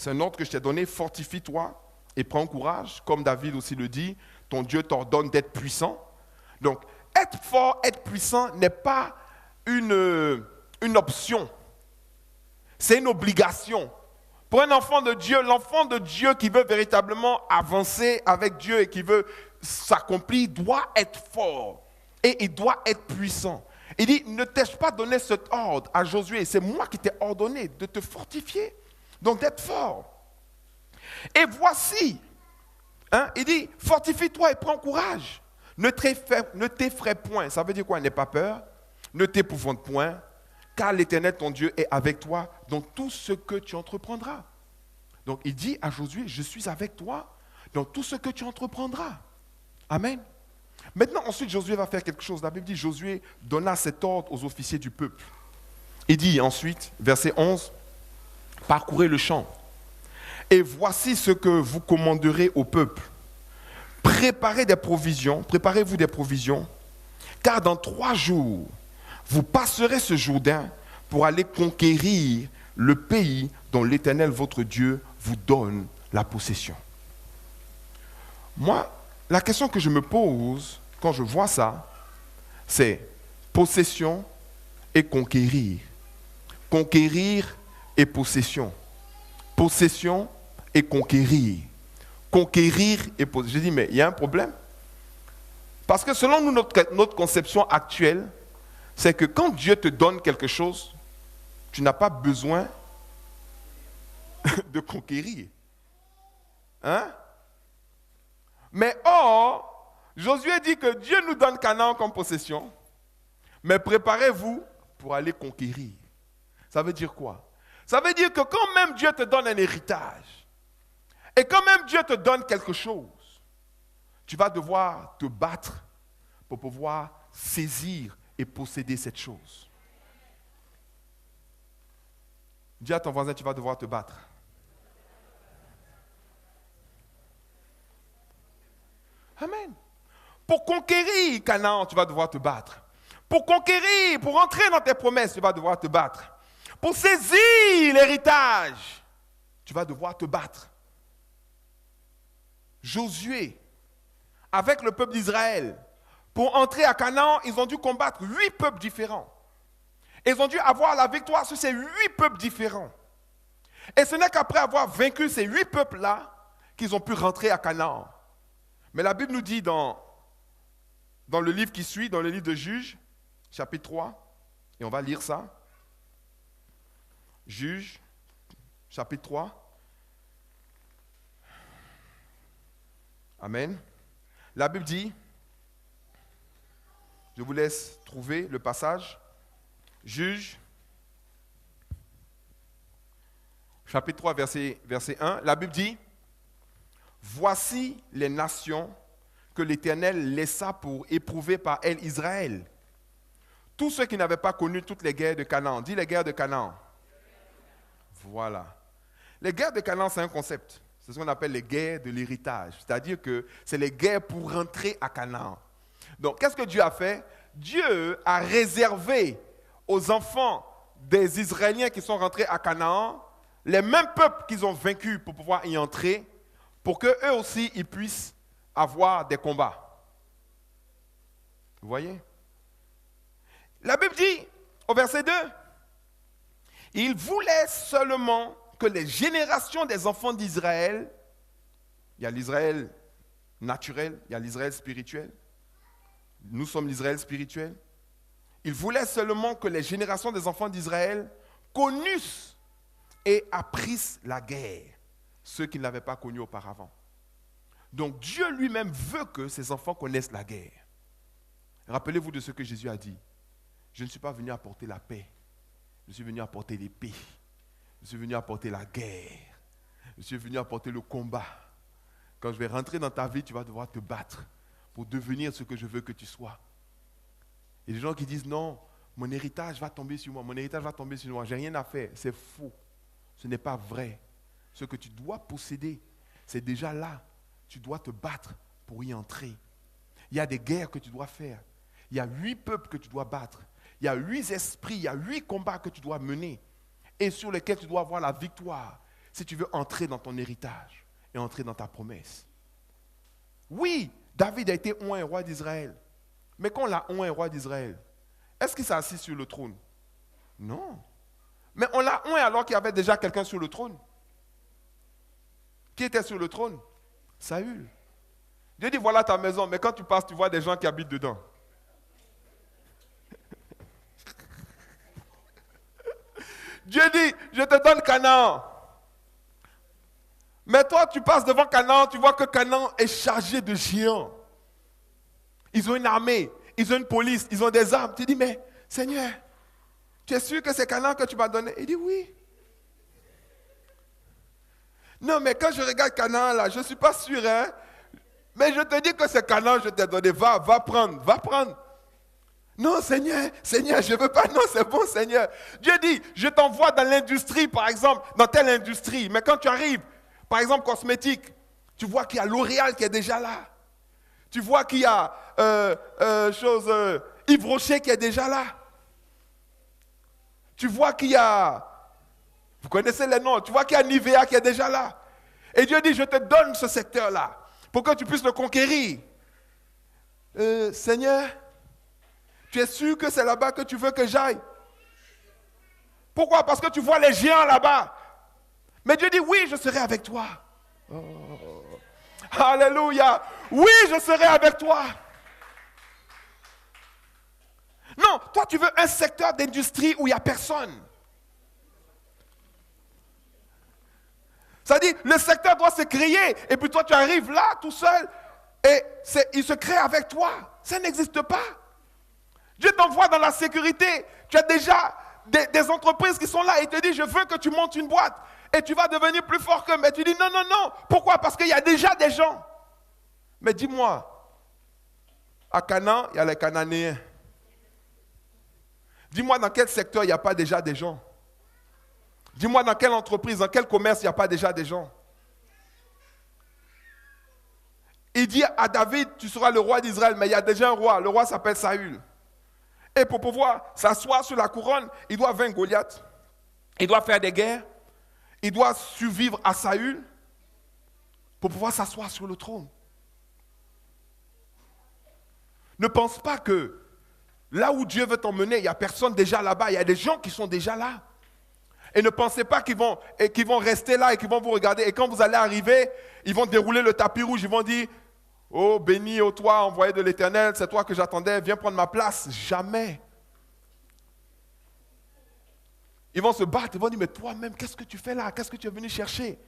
C'est un ordre que je t'ai donné, fortifie-toi et prends courage. Comme David aussi le dit, ton Dieu t'ordonne d'être puissant. Donc, être fort, être puissant n'est pas une option. C'est une obligation. Pour un enfant de Dieu, l'enfant de Dieu qui veut véritablement avancer avec Dieu et qui veut s'accomplir, doit être fort. Et il doit être puissant. Il dit, ne t'ai-je pas donné cet ordre à Josué? C'est moi qui t'ai ordonné de te fortifier. Donc d'être fort. Et voici, il dit, fortifie-toi et prends courage. Ne t'effraie point. Ça veut dire quoi? N'aie pas peur. Ne t'épouvante point. Car l'Éternel, ton Dieu, est avec toi dans tout ce que tu entreprendras. Donc il dit à Josué, je suis avec toi dans tout ce que tu entreprendras. Amen. Maintenant, ensuite, Josué va faire quelque chose. La Bible dit, Josué donna cet ordre aux officiers du peuple. Il dit ensuite, verset 11, parcourez le champ. Et voici ce que vous commanderez au peuple. Préparez-vous des provisions, car dans 3 jours, vous passerez ce Jourdain pour aller conquérir le pays dont l'Éternel, votre Dieu, vous donne la possession. Moi, la question que je me pose quand je vois ça, c'est possession et conquérir. Conquérir et possession. Possession et conquérir. Conquérir et possession. J'ai dit, mais il y a un problème. Parce que selon nous, notre conception actuelle, c'est que quand Dieu te donne quelque chose, tu n'as pas besoin de conquérir. Hein? Mais or, Josué dit que Dieu nous donne Canaan comme possession, mais préparez-vous pour aller conquérir. Ça veut dire quoi? Ça veut dire que quand même Dieu te donne un héritage, et quand même Dieu te donne quelque chose, tu vas devoir te battre pour pouvoir saisir et posséder cette chose. Dis à ton voisin, tu vas devoir te battre. Amen. Pour conquérir Canaan, tu vas devoir te battre. Pour conquérir, pour entrer dans tes promesses, tu vas devoir te battre. Pour saisir l'héritage, tu vas devoir te battre. Josué, avec le peuple d'Israël, pour entrer à Canaan, ils ont dû combattre 8 peuples différents. Ils ont dû avoir la victoire sur ces 8 peuples différents. Et ce n'est qu'après avoir vaincu ces 8 peuples-là qu'ils ont pu rentrer à Canaan. Mais la Bible nous dit dans le livre qui suit, dans le livre de Juges, chapitre 3, et on va lire ça. Juges, chapitre 3. Amen. La Bible dit, je vous laisse trouver le passage. Juges, chapitre 3, verset 1. La Bible dit, voici les nations que l'Éternel laissa pour éprouver par elles Israël. Tous ceux qui n'avaient pas connu toutes les guerres de Canaan. Dis les guerres de Canaan. Voilà. Les guerres de Canaan, c'est un concept. C'est ce qu'on appelle les guerres de l'héritage. C'est-à-dire que c'est les guerres pour rentrer à Canaan. Donc, qu'est-ce que Dieu a fait? Dieu a réservé aux enfants des Israéliens qui sont rentrés à Canaan les mêmes peuples qu'ils ont vaincus pour pouvoir y entrer, pour qu'eux aussi, ils puissent avoir des combats. Vous voyez? La Bible dit, au verset 2, il voulait seulement que les générations des enfants d'Israël, il y a l'Israël naturel, il y a l'Israël spirituel, nous sommes l'Israël spirituel, il voulait seulement que les générations des enfants d'Israël connussent et apprissent la guerre, ceux qui ne l'avaient pas connue auparavant. Donc Dieu lui-même veut que ses enfants connaissent la guerre. Rappelez-vous de ce que Jésus a dit. Je ne suis pas venu apporter la paix. Je suis venu apporter l'épée. Je suis venu apporter la guerre. Je suis venu apporter le combat. Quand je vais rentrer dans ta vie, tu vas devoir te battre pour devenir ce que je veux que tu sois. Il y a des gens qui disent non, mon héritage va tomber sur moi, mon héritage va tomber sur moi, j'ai rien à faire. C'est faux. Ce n'est pas vrai. Ce que tu dois posséder, c'est déjà là. Tu dois te battre pour y entrer. Il y a des guerres que tu dois faire. Il y a 8 peuples que tu dois battre. Il y a 8 esprits, il y a 8 combats que tu dois mener et sur lesquels tu dois avoir la victoire si tu veux entrer dans ton héritage et entrer dans ta promesse. Oui, David a été oint roi d'Israël. Mais quand on l'a oint roi d'Israël, est-ce qu'il s'est assis sur le trône? Non. Mais on l'a oint alors qu'il y avait déjà quelqu'un sur le trône. Qui était sur le trône? Saül. Dieu dit, voilà ta maison, mais quand tu passes, tu vois des gens qui habitent dedans. Dieu dit, je te donne Canaan. Mais toi, tu passes devant Canaan, tu vois que Canaan est chargé de géants. Ils ont une armée, ils ont une police, ils ont des armes. Tu dis, mais Seigneur, tu es sûr que c'est Canaan que tu m'as donné? Il dit, oui. Non, mais quand je regarde Canaan, là, je ne suis pas sûr, hein. Mais je te dis que c'est Canaan, je t'ai donné. Va prendre, va prendre. Non, Seigneur, je ne veux pas. Non, c'est bon, Seigneur. Dieu dit, je t'envoie dans l'industrie, par exemple, dans telle industrie. Mais quand tu arrives, par exemple, cosmétique, tu vois qu'il y a L'Oréal qui est déjà là. Tu vois qu'il y a Yves Rocher qui est déjà là. Tu vois qu'il y a, vous connaissez les noms, tu vois qu'il y a Nivea qui est déjà là. Et Dieu dit, je te donne ce secteur-là pour que tu puisses le conquérir. Seigneur, tu es sûr que c'est là-bas que tu veux que j'aille? Pourquoi? Parce que tu vois les géants là-bas. Mais Dieu dit, oui, je serai avec toi. Oh. Alléluia. Oui, je serai avec toi. Non, toi tu veux un secteur d'industrie où il n'y a personne. Ça dit, le secteur doit se créer. Et puis toi tu arrives là tout seul et il se crée avec toi. Ça n'existe pas. Dieu t'envoie dans la sécurité. Tu as déjà des entreprises qui sont là et te disent, je veux que tu montes une boîte. Et tu vas devenir plus fort qu'eux. Mais tu dis, non, non, non. Pourquoi? Parce qu'il y a déjà des gens. Mais dis-moi, à Canaan, il y a les Cananéens. Dis-moi dans quel secteur il n'y a pas déjà des gens. Dis-moi dans quelle entreprise, dans quel commerce il n'y a pas déjà des gens. Il dit à David, tu seras le roi d'Israël, mais il y a déjà un roi. Le roi s'appelle Saül. Et pour pouvoir s'asseoir sur la couronne, il doit vaincre Goliath. Il doit faire des guerres. Il doit survivre à Saül pour pouvoir s'asseoir sur le trône. Ne pense pas que là où Dieu veut t'emmener, il n'y a personne déjà là-bas. Il y a des gens qui sont déjà là. Et ne pensez pas qu'ils vont rester là et qu'ils vont vous regarder. Et quand vous allez arriver, ils vont dérouler le tapis rouge. Ils vont dire, oh, béni ô toi, envoyé de l'Éternel, c'est toi que j'attendais, viens prendre ma place. Jamais. Ils vont se battre, ils vont dire, mais toi-même, qu'est-ce que tu fais là? Qu'est-ce que tu es venu chercher?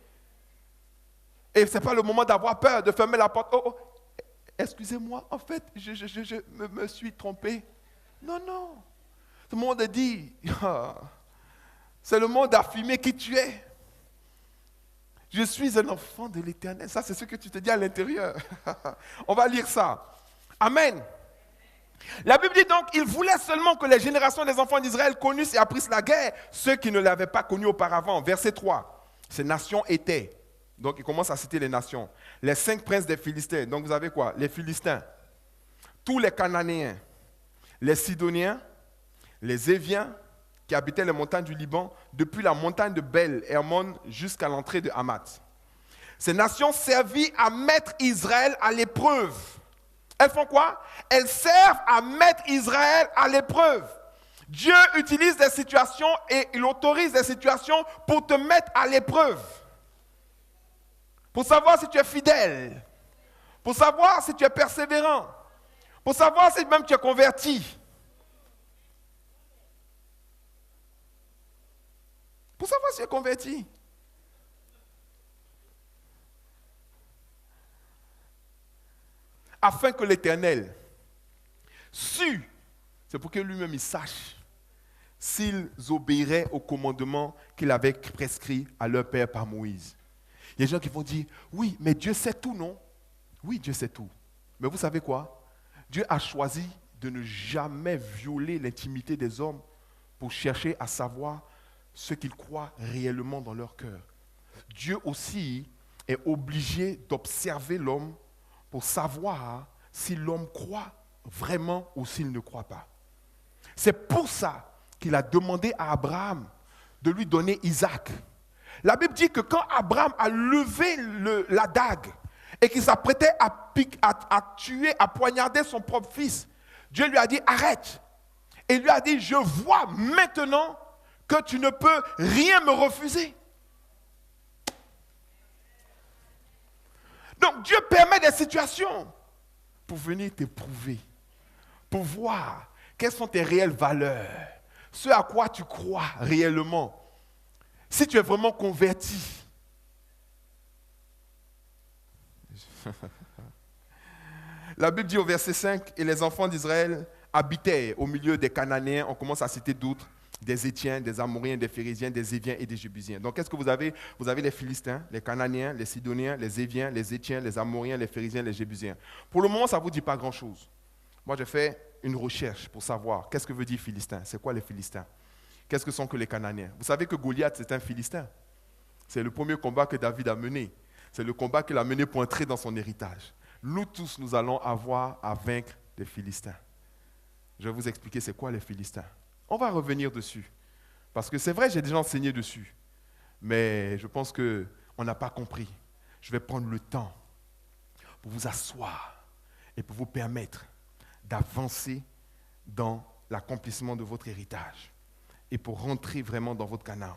Et ce n'est pas le moment d'avoir peur, de fermer la porte. Oh, excusez-moi, en fait, je me suis trompé. Non. Tout le monde dit, c'est le monde d'affirmer qui tu es. Je suis un enfant de l'Éternel. Ça, c'est ce que tu te dis à l'intérieur. On va lire ça. Amen. La Bible dit donc, il voulait seulement que les générations des enfants d'Israël connussent et apprissent la guerre, ceux qui ne l'avaient pas connue auparavant. Verset 3. Ces nations étaient, donc il commence à citer les nations, les 5 princes des Philistins. Donc vous avez quoi? Les Philistins, tous les Cananéens, les Sidoniens, les Éviens, qui habitaient les montagnes du Liban, depuis la montagne de Bel Hermon jusqu'à l'entrée de Hamath. Ces nations servirent à mettre Israël à l'épreuve. Elles font quoi? Elles servent à mettre Israël à l'épreuve. Dieu utilise des situations et il autorise des situations pour te mettre à l'épreuve. Pour savoir si tu es fidèle. Pour savoir si tu es persévérant. Pour savoir si même tu es converti. Pour savoir si tu es converti. Afin que l'Éternel sût, c'est pour que lui-même il sache, s'ils obéiraient au commandement qu'il avait prescrit à leur père par Moïse. Il y a des gens qui vont dire, oui, mais Dieu sait tout, non? Oui, Dieu sait tout. Mais vous savez quoi? Dieu a choisi de ne jamais violer l'intimité des hommes pour chercher à savoir ce qu'ils croient réellement dans leur cœur. Dieu aussi est obligé d'observer l'homme pour savoir si l'homme croit vraiment ou s'il ne croit pas. C'est pour ça qu'il a demandé à Abraham de lui donner Isaac. La Bible dit que quand Abraham a levé la dague et qu'il s'apprêtait à tuer, à poignarder son propre fils, Dieu lui a dit arrête. Et il lui a dit je vois maintenant que tu ne peux rien me refuser. Donc Dieu permet des situations pour venir t'éprouver, pour voir quelles sont tes réelles valeurs, ce à quoi tu crois réellement. Si tu es vraiment converti. La Bible dit au verset 5, et les enfants d'Israël habitaient au milieu des Cananéens, on commence à citer d'autres, des Héthiens, des Amoriens, des Phérésiens, des Éviens et des Jébusiens. Donc qu'est-ce que vous avez? Vous avez les Philistins, les Cananéens, les Sidoniens, les Éviens, les Héthiens, les Amoriens, les Phérésiens, les Jébusiens. Pour le moment, ça ne vous dit pas grand-chose. Moi, j'ai fait une recherche pour savoir qu'est-ce que veut dire Philistin. C'est quoi les Philistins? Qu'est-ce que sont que les Cananéens? Vous savez que Goliath, c'est un Philistin. C'est le premier combat que David a mené. C'est le combat qu'il a mené pour entrer dans son héritage. Nous tous, nous allons avoir à vaincre les Philistins. Je vais vous expliquer c'est quoi les Philistins. On va revenir dessus. Parce que c'est vrai, j'ai déjà enseigné dessus. Mais je pense qu'on n'a pas compris. Je vais prendre le temps pour vous asseoir et pour vous permettre d'avancer dans l'accomplissement de votre héritage et pour rentrer vraiment dans votre Canaan.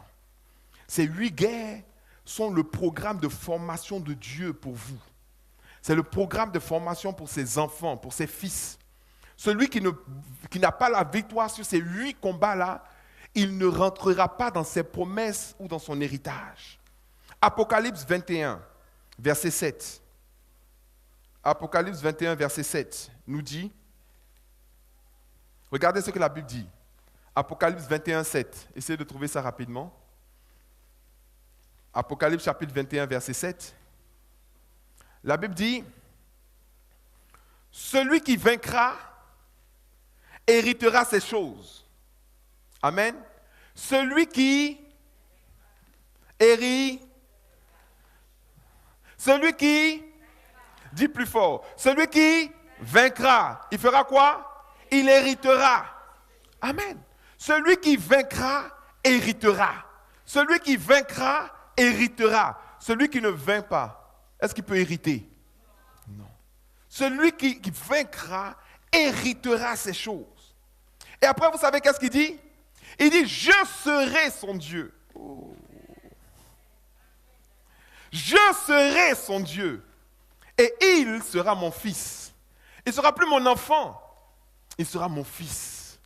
Ces 8 guerres sont le programme de formation de Dieu pour vous. C'est le programme de formation pour ses enfants, pour ses fils. Celui qui n'a pas la victoire sur ces 8 combats-là, il ne rentrera pas dans ses promesses ou dans son héritage. Apocalypse 21, verset 7. Apocalypse 21, verset 7 nous dit, regardez ce que la Bible dit. Apocalypse 21, 7. Essayez de trouver ça rapidement. Apocalypse chapitre 21, verset 7. La Bible dit, celui qui vaincra héritera ces choses. Amen. Celui qui dit plus fort, celui qui vaincra, il fera quoi? Il héritera. Amen. Celui qui vaincra, héritera. Celui qui vaincra, héritera. Celui qui ne vainc pas, est-ce qu'il peut hériter? Non. Celui qui vaincra, héritera ces choses. Et après, vous savez qu'est-ce qu'il dit? Il dit, je serai son Dieu. Oh. Je serai son Dieu. Et il sera mon fils. Il ne sera plus mon enfant. Il sera mon fils.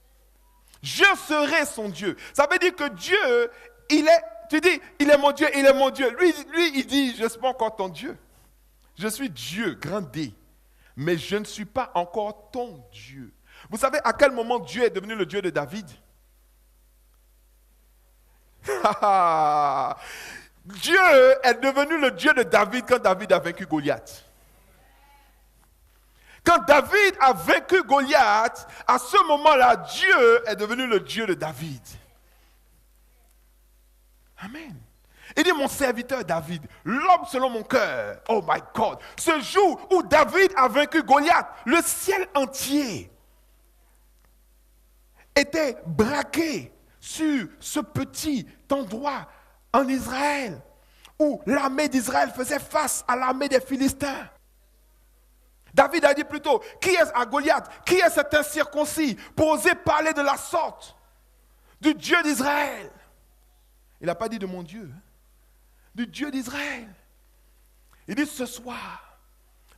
Je serai son Dieu. Ça veut dire que Dieu, tu dis, il est mon Dieu, il est mon Dieu. Lui il dit, je ne suis pas encore ton Dieu. Je suis Dieu, grand D. Mais je ne suis pas encore ton Dieu. Vous savez à quel moment Dieu est devenu le Dieu de David? Dieu est devenu le Dieu de David quand David a vaincu Goliath. Quand David a vaincu Goliath, à ce moment-là, Dieu est devenu le Dieu de David. Amen. Il dit, mon serviteur David, l'homme selon mon cœur. Oh my God. Ce jour où David a vaincu Goliath, le ciel entier était braqué sur ce petit endroit en Israël où l'armée d'Israël faisait face à l'armée des Philistins. David a dit plutôt, qui est à Goliath? Qui est cet incirconcis pour oser parler de la sorte du Dieu d'Israël? Il n'a pas dit de mon Dieu, du Dieu d'Israël. Il dit, ce soir,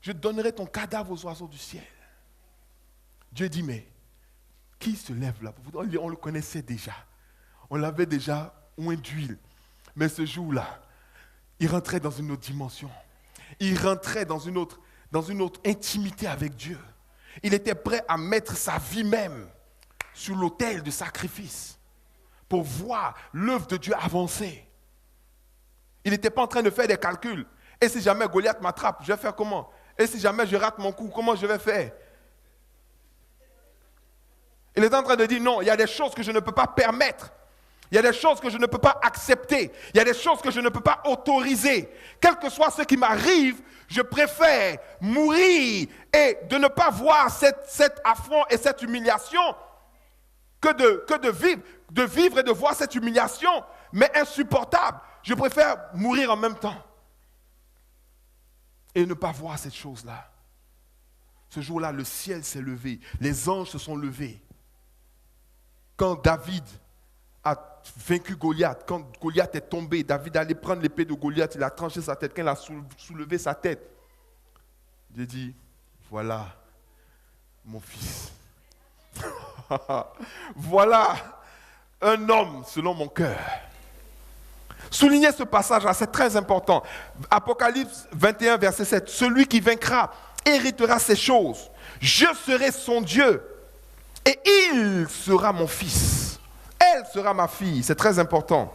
je donnerai ton cadavre aux oiseaux du ciel. Dieu dit, mais qui se lève là? On le connaissait déjà. On l'avait déjà oint d'huile. Mais ce jour-là, il rentrait dans une autre dimension. Il rentrait dans une autre intimité avec Dieu. Il était prêt à mettre sa vie même sur l'autel de sacrifice pour voir l'œuvre de Dieu avancer. Il n'était pas en train de faire des calculs. Et si jamais Goliath m'attrape, je vais faire comment? Et si jamais je rate mon coup, comment je vais faire? Il est en train de dire non, il y a des choses que je ne peux pas permettre. Il y a des choses que je ne peux pas accepter. Il y a des choses que je ne peux pas autoriser. Quel que soit ce qui m'arrive, je préfère mourir et de ne pas voir cet affront et cette humiliation que de vivre et de voir cette humiliation, mais insupportable. Je préfère mourir en même temps et ne pas voir cette chose-là. Ce jour-là, le ciel s'est levé. Les anges se sont levés. Quand David a vaincu Goliath, quand Goliath est tombé, David allait prendre l'épée de Goliath, il a tranché sa tête. Quand il a soulevé sa tête, Dieu dit, voilà mon fils. Voilà un homme selon mon cœur. Soulignez ce passage-là, c'est très important. Apocalypse 21, verset 7. Celui qui vaincra héritera ces choses. Je serai son Dieu et il sera mon fils. Elle sera ma fille. C'est très important.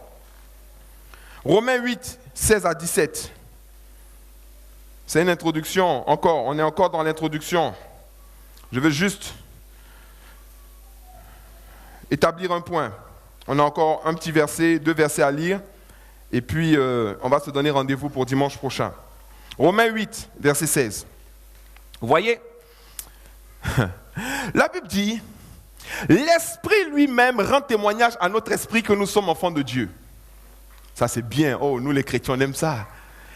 Romains 8, 16 à 17. C'est une introduction encore. On est encore dans l'introduction. Je vais juste établir un point. On a encore un petit verset, 2 versets à lire. Et puis, on va se donner rendez-vous pour dimanche prochain. Romains 8, verset 16. Vous voyez? La Bible dit, l'Esprit lui-même rend témoignage à notre esprit que nous sommes enfants de Dieu. Ça, c'est bien. Oh, nous les chrétiens, on aime ça.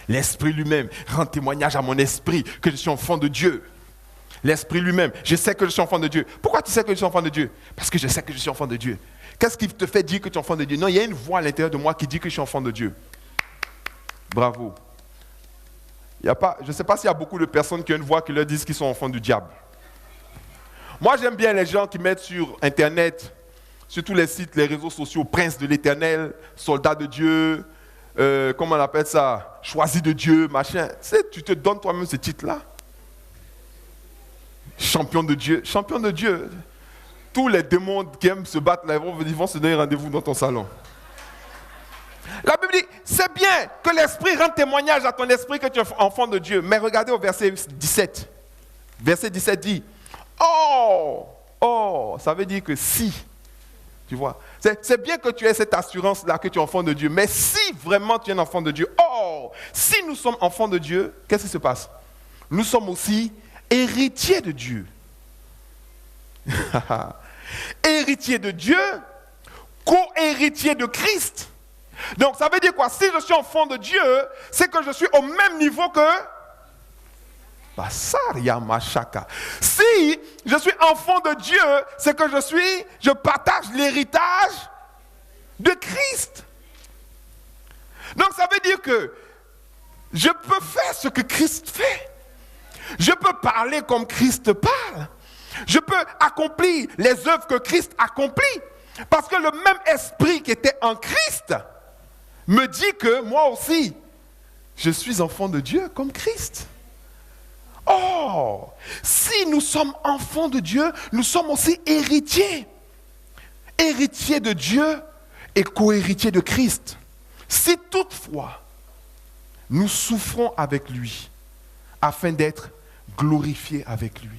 L'Esprit lui-même rend témoignage à mon esprit que je suis enfant de Dieu. L'Esprit lui-même, je sais que je suis enfant de Dieu. Pourquoi tu sais que je suis enfant de Dieu? Parce que je sais que je suis enfant de Dieu. Qu'est-ce qui te fait dire que tu es enfant de Dieu? Non, il y a une voix à l'intérieur de moi qui dit que je suis enfant de Dieu. Bravo. Je ne sais pas s'il y a beaucoup de personnes qui ont une voix qui leur disent qu'ils sont enfants du diable. Moi, j'aime bien les gens qui mettent sur Internet, sur tous les sites, les réseaux sociaux, Prince de l'Éternel, Soldat de Dieu, comment on appelle ça? Choisi de Dieu, machin. Tu te donnes toi-même ce titre-là. Champion de Dieu. Champion de Dieu. Tous les démons qui aiment se battre, là, ils vont se donner rendez-vous dans ton salon. La Bible dit, c'est bien que l'Esprit rende témoignage à ton esprit que tu es enfant de Dieu. Mais regardez au verset 17. Verset 17 dit, oh, ça veut dire que si, tu vois, c'est bien que tu aies cette assurance-là que tu es enfant de Dieu. Mais si vraiment tu es un enfant de Dieu, si nous sommes enfants de Dieu, qu'est-ce qui se passe? Nous sommes aussi héritiers de Dieu. Héritier de Dieu, co-héritier de Christ. Donc ça veut dire quoi? Si je suis enfant de Dieu, c'est que je suis au même niveau que Basaria Machaka. Si je suis enfant de Dieu, c'est que je partage l'héritage de Christ. Donc ça veut dire que je peux faire ce que Christ fait. Je peux parler comme Christ parle. Je peux accomplir les œuvres que Christ accomplit. Parce que le même esprit qui était en Christ me dit que moi aussi, je suis enfant de Dieu comme Christ. Oh, si nous sommes enfants de Dieu, nous sommes aussi héritiers. Héritiers de Dieu et co-héritiers de Christ. Si toutefois, nous souffrons avec lui, afin d'être glorifiés avec lui.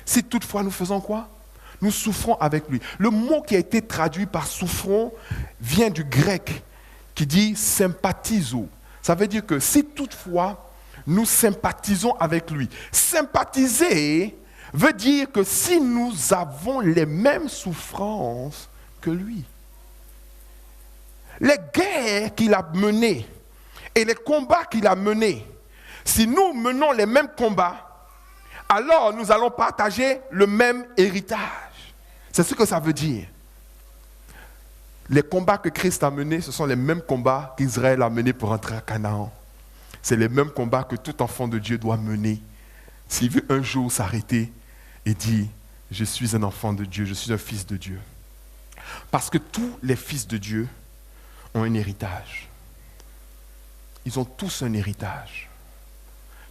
Si toutefois nous faisons quoi? Nous souffrons avec lui. Le mot qui a été traduit par souffrons vient du grec qui dit sympathizo. Ça veut dire que si toutefois nous sympathisons avec lui. Sympathiser veut dire que si nous avons les mêmes souffrances que lui. Les guerres qu'il a menées et les combats qu'il a menés, si nous menons les mêmes combats, alors nous allons partager le même héritage. C'est ce que ça veut dire. Les combats que Christ a menés, ce sont les mêmes combats qu'Israël a menés pour entrer à Canaan. C'est les mêmes combats que tout enfant de Dieu doit mener s'il veut un jour s'arrêter et dire « Je suis un enfant de Dieu, je suis un fils de Dieu ». Parce que tous les fils de Dieu ont un héritage. Ils ont tous un héritage.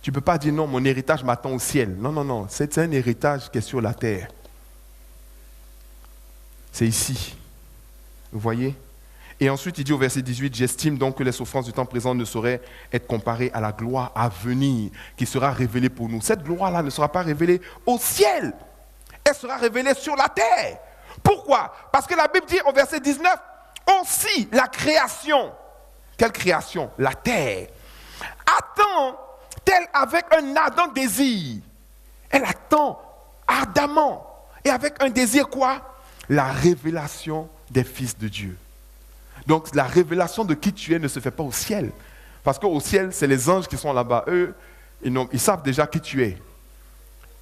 Tu ne peux pas dire « Non, mon héritage m'attend au ciel ». Non, non, non, c'est un héritage qui est sur la terre. C'est ici. Vous voyez? Et ensuite, il dit au verset 18, « J'estime donc que les souffrances du temps présent ne sauraient être comparées à la gloire à venir qui sera révélée pour nous. » Cette gloire-là ne sera pas révélée au ciel. Elle sera révélée sur la terre. Pourquoi? Parce que la Bible dit au verset 19, « Aussi la création. » Quelle création? La terre. « Attend-elle avec un ardent désir. » Elle attend ardemment. Et avec un désir quoi? La révélation des fils de Dieu. Donc la révélation de qui tu es ne se fait pas au ciel. Parce qu'au ciel, c'est les anges qui sont là-bas. Eux, ils savent déjà qui tu es.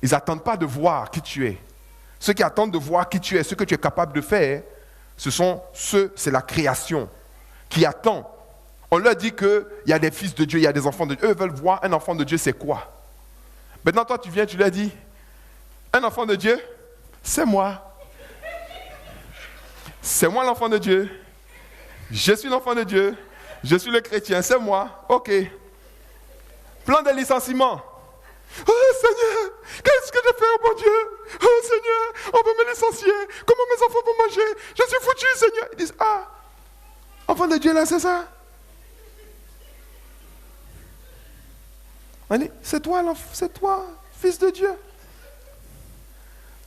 Ils n'attendent pas de voir qui tu es. Ceux qui attendent de voir qui tu es, ce que tu es capable de faire, c'est la création qui attend. On leur dit qu'il y a des fils de Dieu, il y a des enfants de Dieu. Eux veulent voir un enfant de Dieu, c'est quoi? Maintenant, toi, tu viens, tu leur dis, un enfant de Dieu, c'est moi. C'est moi l'enfant de Dieu. Je suis l'enfant de Dieu. Je suis le chrétien, c'est moi. Ok. Plan de licenciement. Oh Seigneur, qu'est-ce que j'ai fait, oh mon Dieu? Oh Seigneur, on veut me licencier. Comment mes enfants vont manger? Je suis foutu, Seigneur. Ils disent, ah, enfant de Dieu là, c'est ça? On dit, c'est toi, fils de Dieu.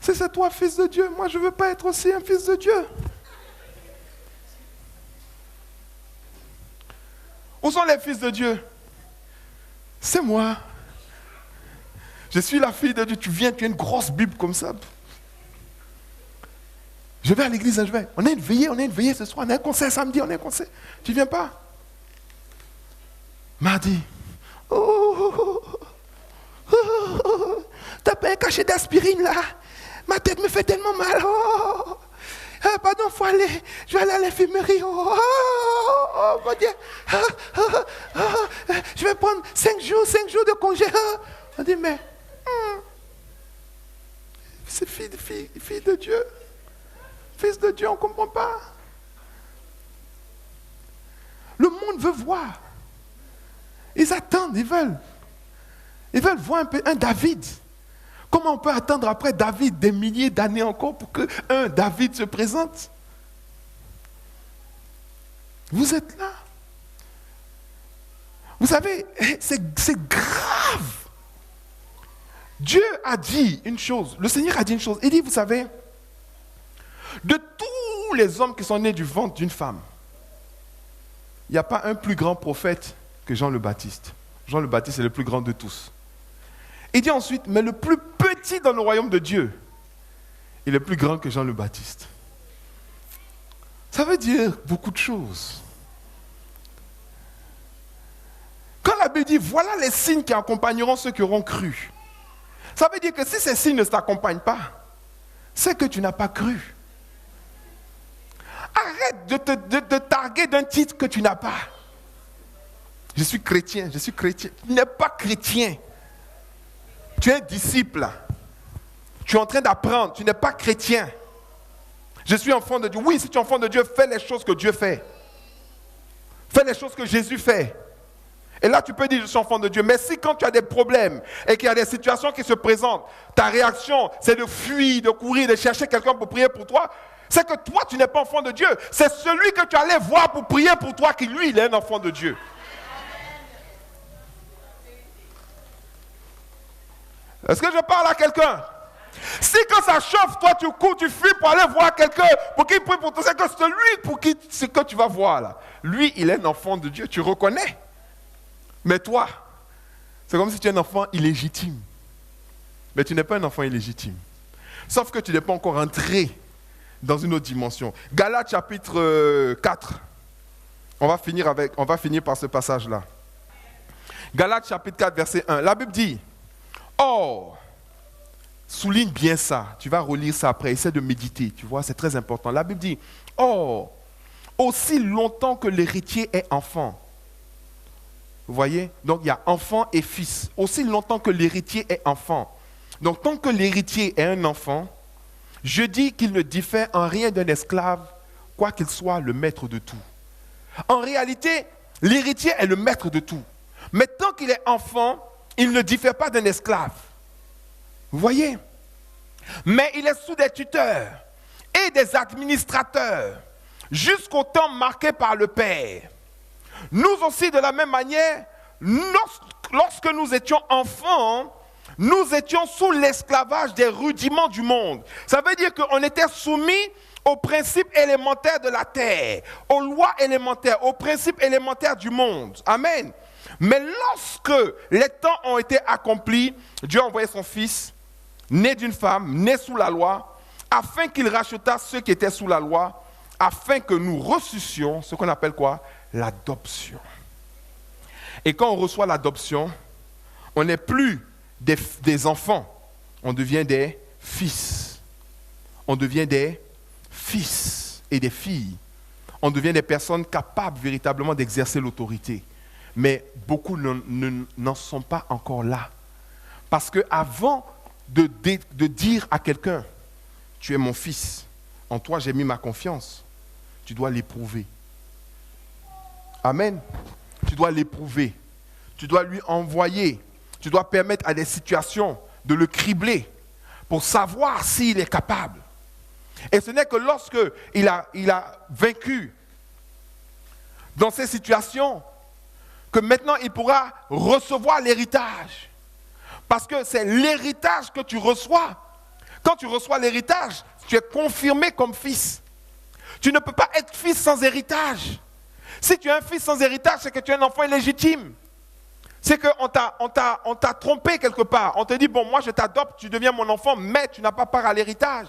C'est toi, fils de Dieu. Moi, je ne veux pas être aussi un fils de Dieu. Où sont les fils de Dieu? C'est moi. Je suis la fille de Dieu. Tu viens, tu as une grosse Bible comme ça. Je vais à l'église, je vais. On a une veillée ce soir. On a un concert samedi, on a un concert. Tu ne viens pas? Mardi. T'as pas un cachet d'aspirine là? Ma tête me fait tellement mal. Pardon, je vais aller à l'infirmerie. Mon Dieu. Je vais prendre 5 jours de congé. On dit, mais c'est fille de Dieu. Fils de Dieu, on ne comprend pas. Le monde veut voir. Ils attendent, ils veulent. Ils veulent voir un peu un David. Comment on peut attendre après David des milliers d'années encore pour qu'un David se présente? Vous êtes là. Vous savez, c'est grave. Dieu a dit une chose, le Seigneur a dit une chose. Il dit, vous savez, de tous les hommes qui sont nés du ventre d'une femme, il n'y a pas un plus grand prophète que Jean le Baptiste. Jean le Baptiste est le plus grand de tous. Il dit ensuite, mais le plus petit dans le royaume de Dieu, il est plus grand que Jean le Baptiste. Ça veut dire beaucoup de choses. Quand la Bible dit, voilà les signes qui accompagneront ceux qui auront cru. Ça veut dire que si ces signes ne t'accompagnent pas, c'est que tu n'as pas cru. Arrête de te targuer d'un titre que tu n'as pas. Je suis chrétien. Tu n'es pas chrétien. Tu es un disciple. Tu es en train d'apprendre. Tu n'es pas chrétien. Je suis enfant de Dieu. Oui, si tu es enfant de Dieu, fais les choses que Dieu fait. Fais les choses que Jésus fait. Et là, tu peux dire, je suis enfant de Dieu. Mais si quand tu as des problèmes et qu'il y a des situations qui se présentent, ta réaction, c'est de fuir, de courir, de chercher quelqu'un pour prier pour toi, c'est que toi, tu n'es pas enfant de Dieu. C'est celui que tu allais voir pour prier pour toi qui, lui, il est un enfant de Dieu. Est-ce que je parle à quelqu'un? Si quand ça chauffe, toi, tu cours, tu fuis pour aller voir quelqu'un pour qu'il prie pour toi, c'est que celui pour qui ce que tu vas voir là, lui, il est un enfant de Dieu, tu reconnais. Mais toi, c'est comme si tu es un enfant illégitime. Mais tu n'es pas un enfant illégitime. Sauf que tu n'es pas encore entré dans une autre dimension. Galates chapitre 4. On va finir par ce passage-là. Galates chapitre 4, verset 1. La Bible dit, or, souligne bien ça. Tu vas relire ça après. Essaie de méditer. Tu vois, c'est très important. La Bible dit, or, aussi longtemps que l'héritier est enfant. Vous voyez? Donc, il y a enfant et fils. Aussi longtemps que l'héritier est enfant. Donc, tant que l'héritier est un enfant, je dis qu'il ne diffère en rien d'un esclave, quoiqu'il soit le maître de tout. En réalité, l'héritier est le maître de tout. Mais tant qu'il est enfant, il ne diffère pas d'un esclave. Vous voyez? Mais il est sous des tuteurs et des administrateurs jusqu'au temps marqué par le Père. Nous aussi, de la même manière, lorsque nous étions enfants, nous étions sous l'esclavage des rudiments du monde. Ça veut dire qu'on était soumis aux principes élémentaires de la terre, aux lois élémentaires, aux principes élémentaires du monde. Amen. Mais lorsque les temps ont été accomplis, Dieu a envoyé son Fils, né d'une femme, né sous la loi, afin qu'il rachetât ceux qui étaient sous la loi, afin que nous reçussions ce qu'on appelle quoi? L'adoption. Et quand on reçoit l'adoption, on n'est plus des enfants, on devient des fils. On devient des fils et des filles. On devient des personnes capables véritablement d'exercer l'autorité. Mais beaucoup n'en sont pas encore là. Parce qu'avant de dire à quelqu'un, tu es mon fils, en toi j'ai mis ma confiance, tu dois l'éprouver. Amen. Tu dois l'éprouver. Tu dois lui envoyer. Tu dois permettre à des situations de le cribler pour savoir s'il est capable. Et ce n'est que lorsque il a vaincu dans ces situations que maintenant il pourra recevoir l'héritage. Parce que c'est l'héritage que tu reçois. Quand tu reçois l'héritage, tu es confirmé comme fils. Tu ne peux pas être fils sans héritage. Si tu es un fils sans héritage, c'est que tu es un enfant illégitime. C'est qu'on t'a trompé quelque part. On te dit, bon, moi je t'adopte, tu deviens mon enfant, mais tu n'as pas part à l'héritage.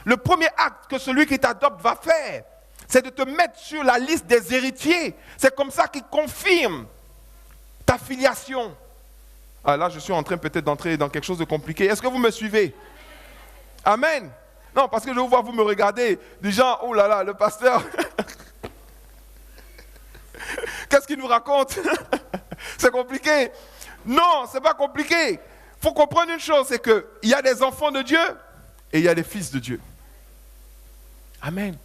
Le premier acte que celui qui t'adopte va faire, c'est de te mettre sur la liste des héritiers. C'est comme ça qu'il confirme ta filiation. Ah, là, je suis en train peut-être d'entrer dans quelque chose de compliqué. Est-ce que vous me suivez? Amen. Non, parce que je vous vois, vous me regardez, du genre, oh là là, le pasteur... Qu'est-ce qu'il nous raconte? C'est compliqué. Non, ce n'est pas compliqué. Il faut comprendre une chose, c'est qu'il y a des enfants de Dieu et il y a des fils de Dieu. Amen.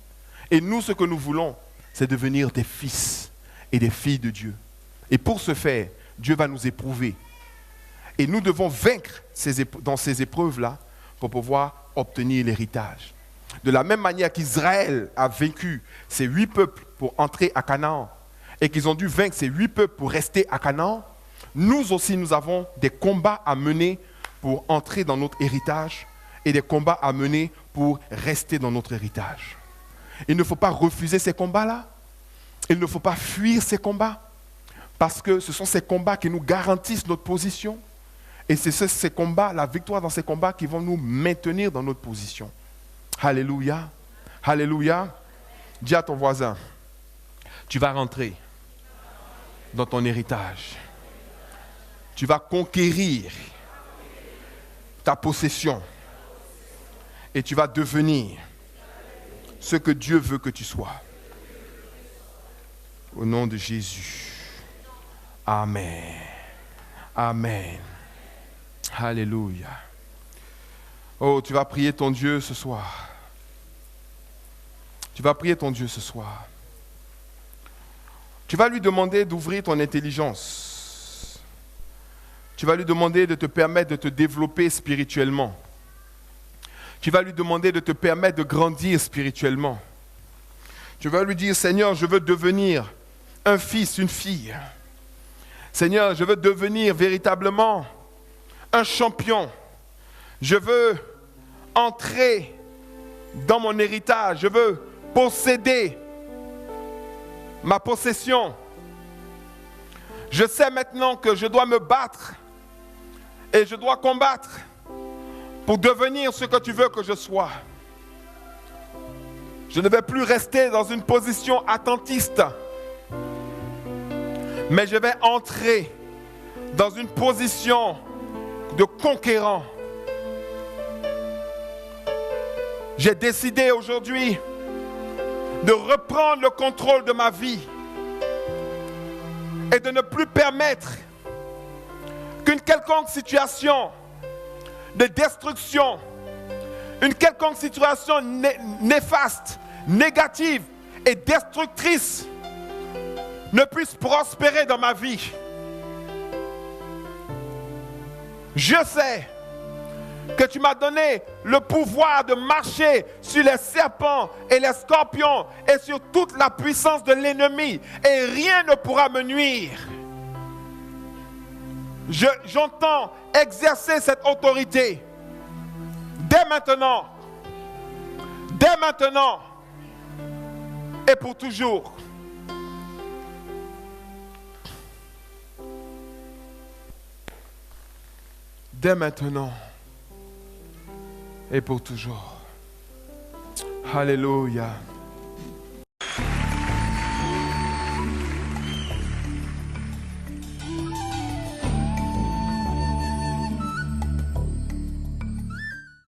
Et nous, ce que nous voulons, c'est devenir des fils et des filles de Dieu. Et pour ce faire, Dieu va nous éprouver. Et nous devons vaincre dans ces épreuves-là pour pouvoir obtenir l'héritage. De la même manière qu'Israël a vaincu ces 8 peuples pour entrer à Canaan, et qu'ils ont dû vaincre ces 8 peuples pour rester à Canaan, nous aussi, nous avons des combats à mener pour entrer dans notre héritage et des combats à mener pour rester dans notre héritage. Il ne faut pas refuser ces combats-là. Il ne faut pas fuir ces combats parce que ce sont ces combats qui nous garantissent notre position Et c'est ces combats, la victoire dans ces combats qui vont nous maintenir dans notre position. Alléluia. Alléluia. Dis à ton voisin, tu vas rentrer dans ton héritage. Tu vas conquérir ta possession. Et tu vas devenir ce que Dieu veut que tu sois. Au nom de Jésus. Amen. Amen. Alléluia. Oh, tu vas prier ton Dieu ce soir. Tu vas prier ton Dieu ce soir. Tu vas lui demander d'ouvrir ton intelligence. Tu vas lui demander de te permettre de te développer spirituellement. Tu vas lui demander de te permettre de grandir spirituellement. Tu vas lui dire, Seigneur, je veux devenir un fils, une fille. Seigneur, je veux devenir véritablement un champion. Je veux entrer dans mon héritage. Je veux posséder ma possession. Je sais maintenant que je dois me battre et je dois combattre pour devenir ce que tu veux que je sois. Je ne vais plus rester dans une position attentiste, mais je vais entrer dans une position de conquérant. J'ai décidé aujourd'hui de reprendre le contrôle de ma vie et de ne plus permettre qu'une quelconque situation de destruction, une quelconque situation néfaste, négative et destructrice ne puisse prospérer dans ma vie. Je sais que tu m'as donné le pouvoir de marcher sur les serpents et les scorpions et sur toute la puissance de l'ennemi et rien ne pourra me nuire. J'entends exercer cette autorité dès maintenant et pour toujours. Dès maintenant et pour toujours. Alléluia.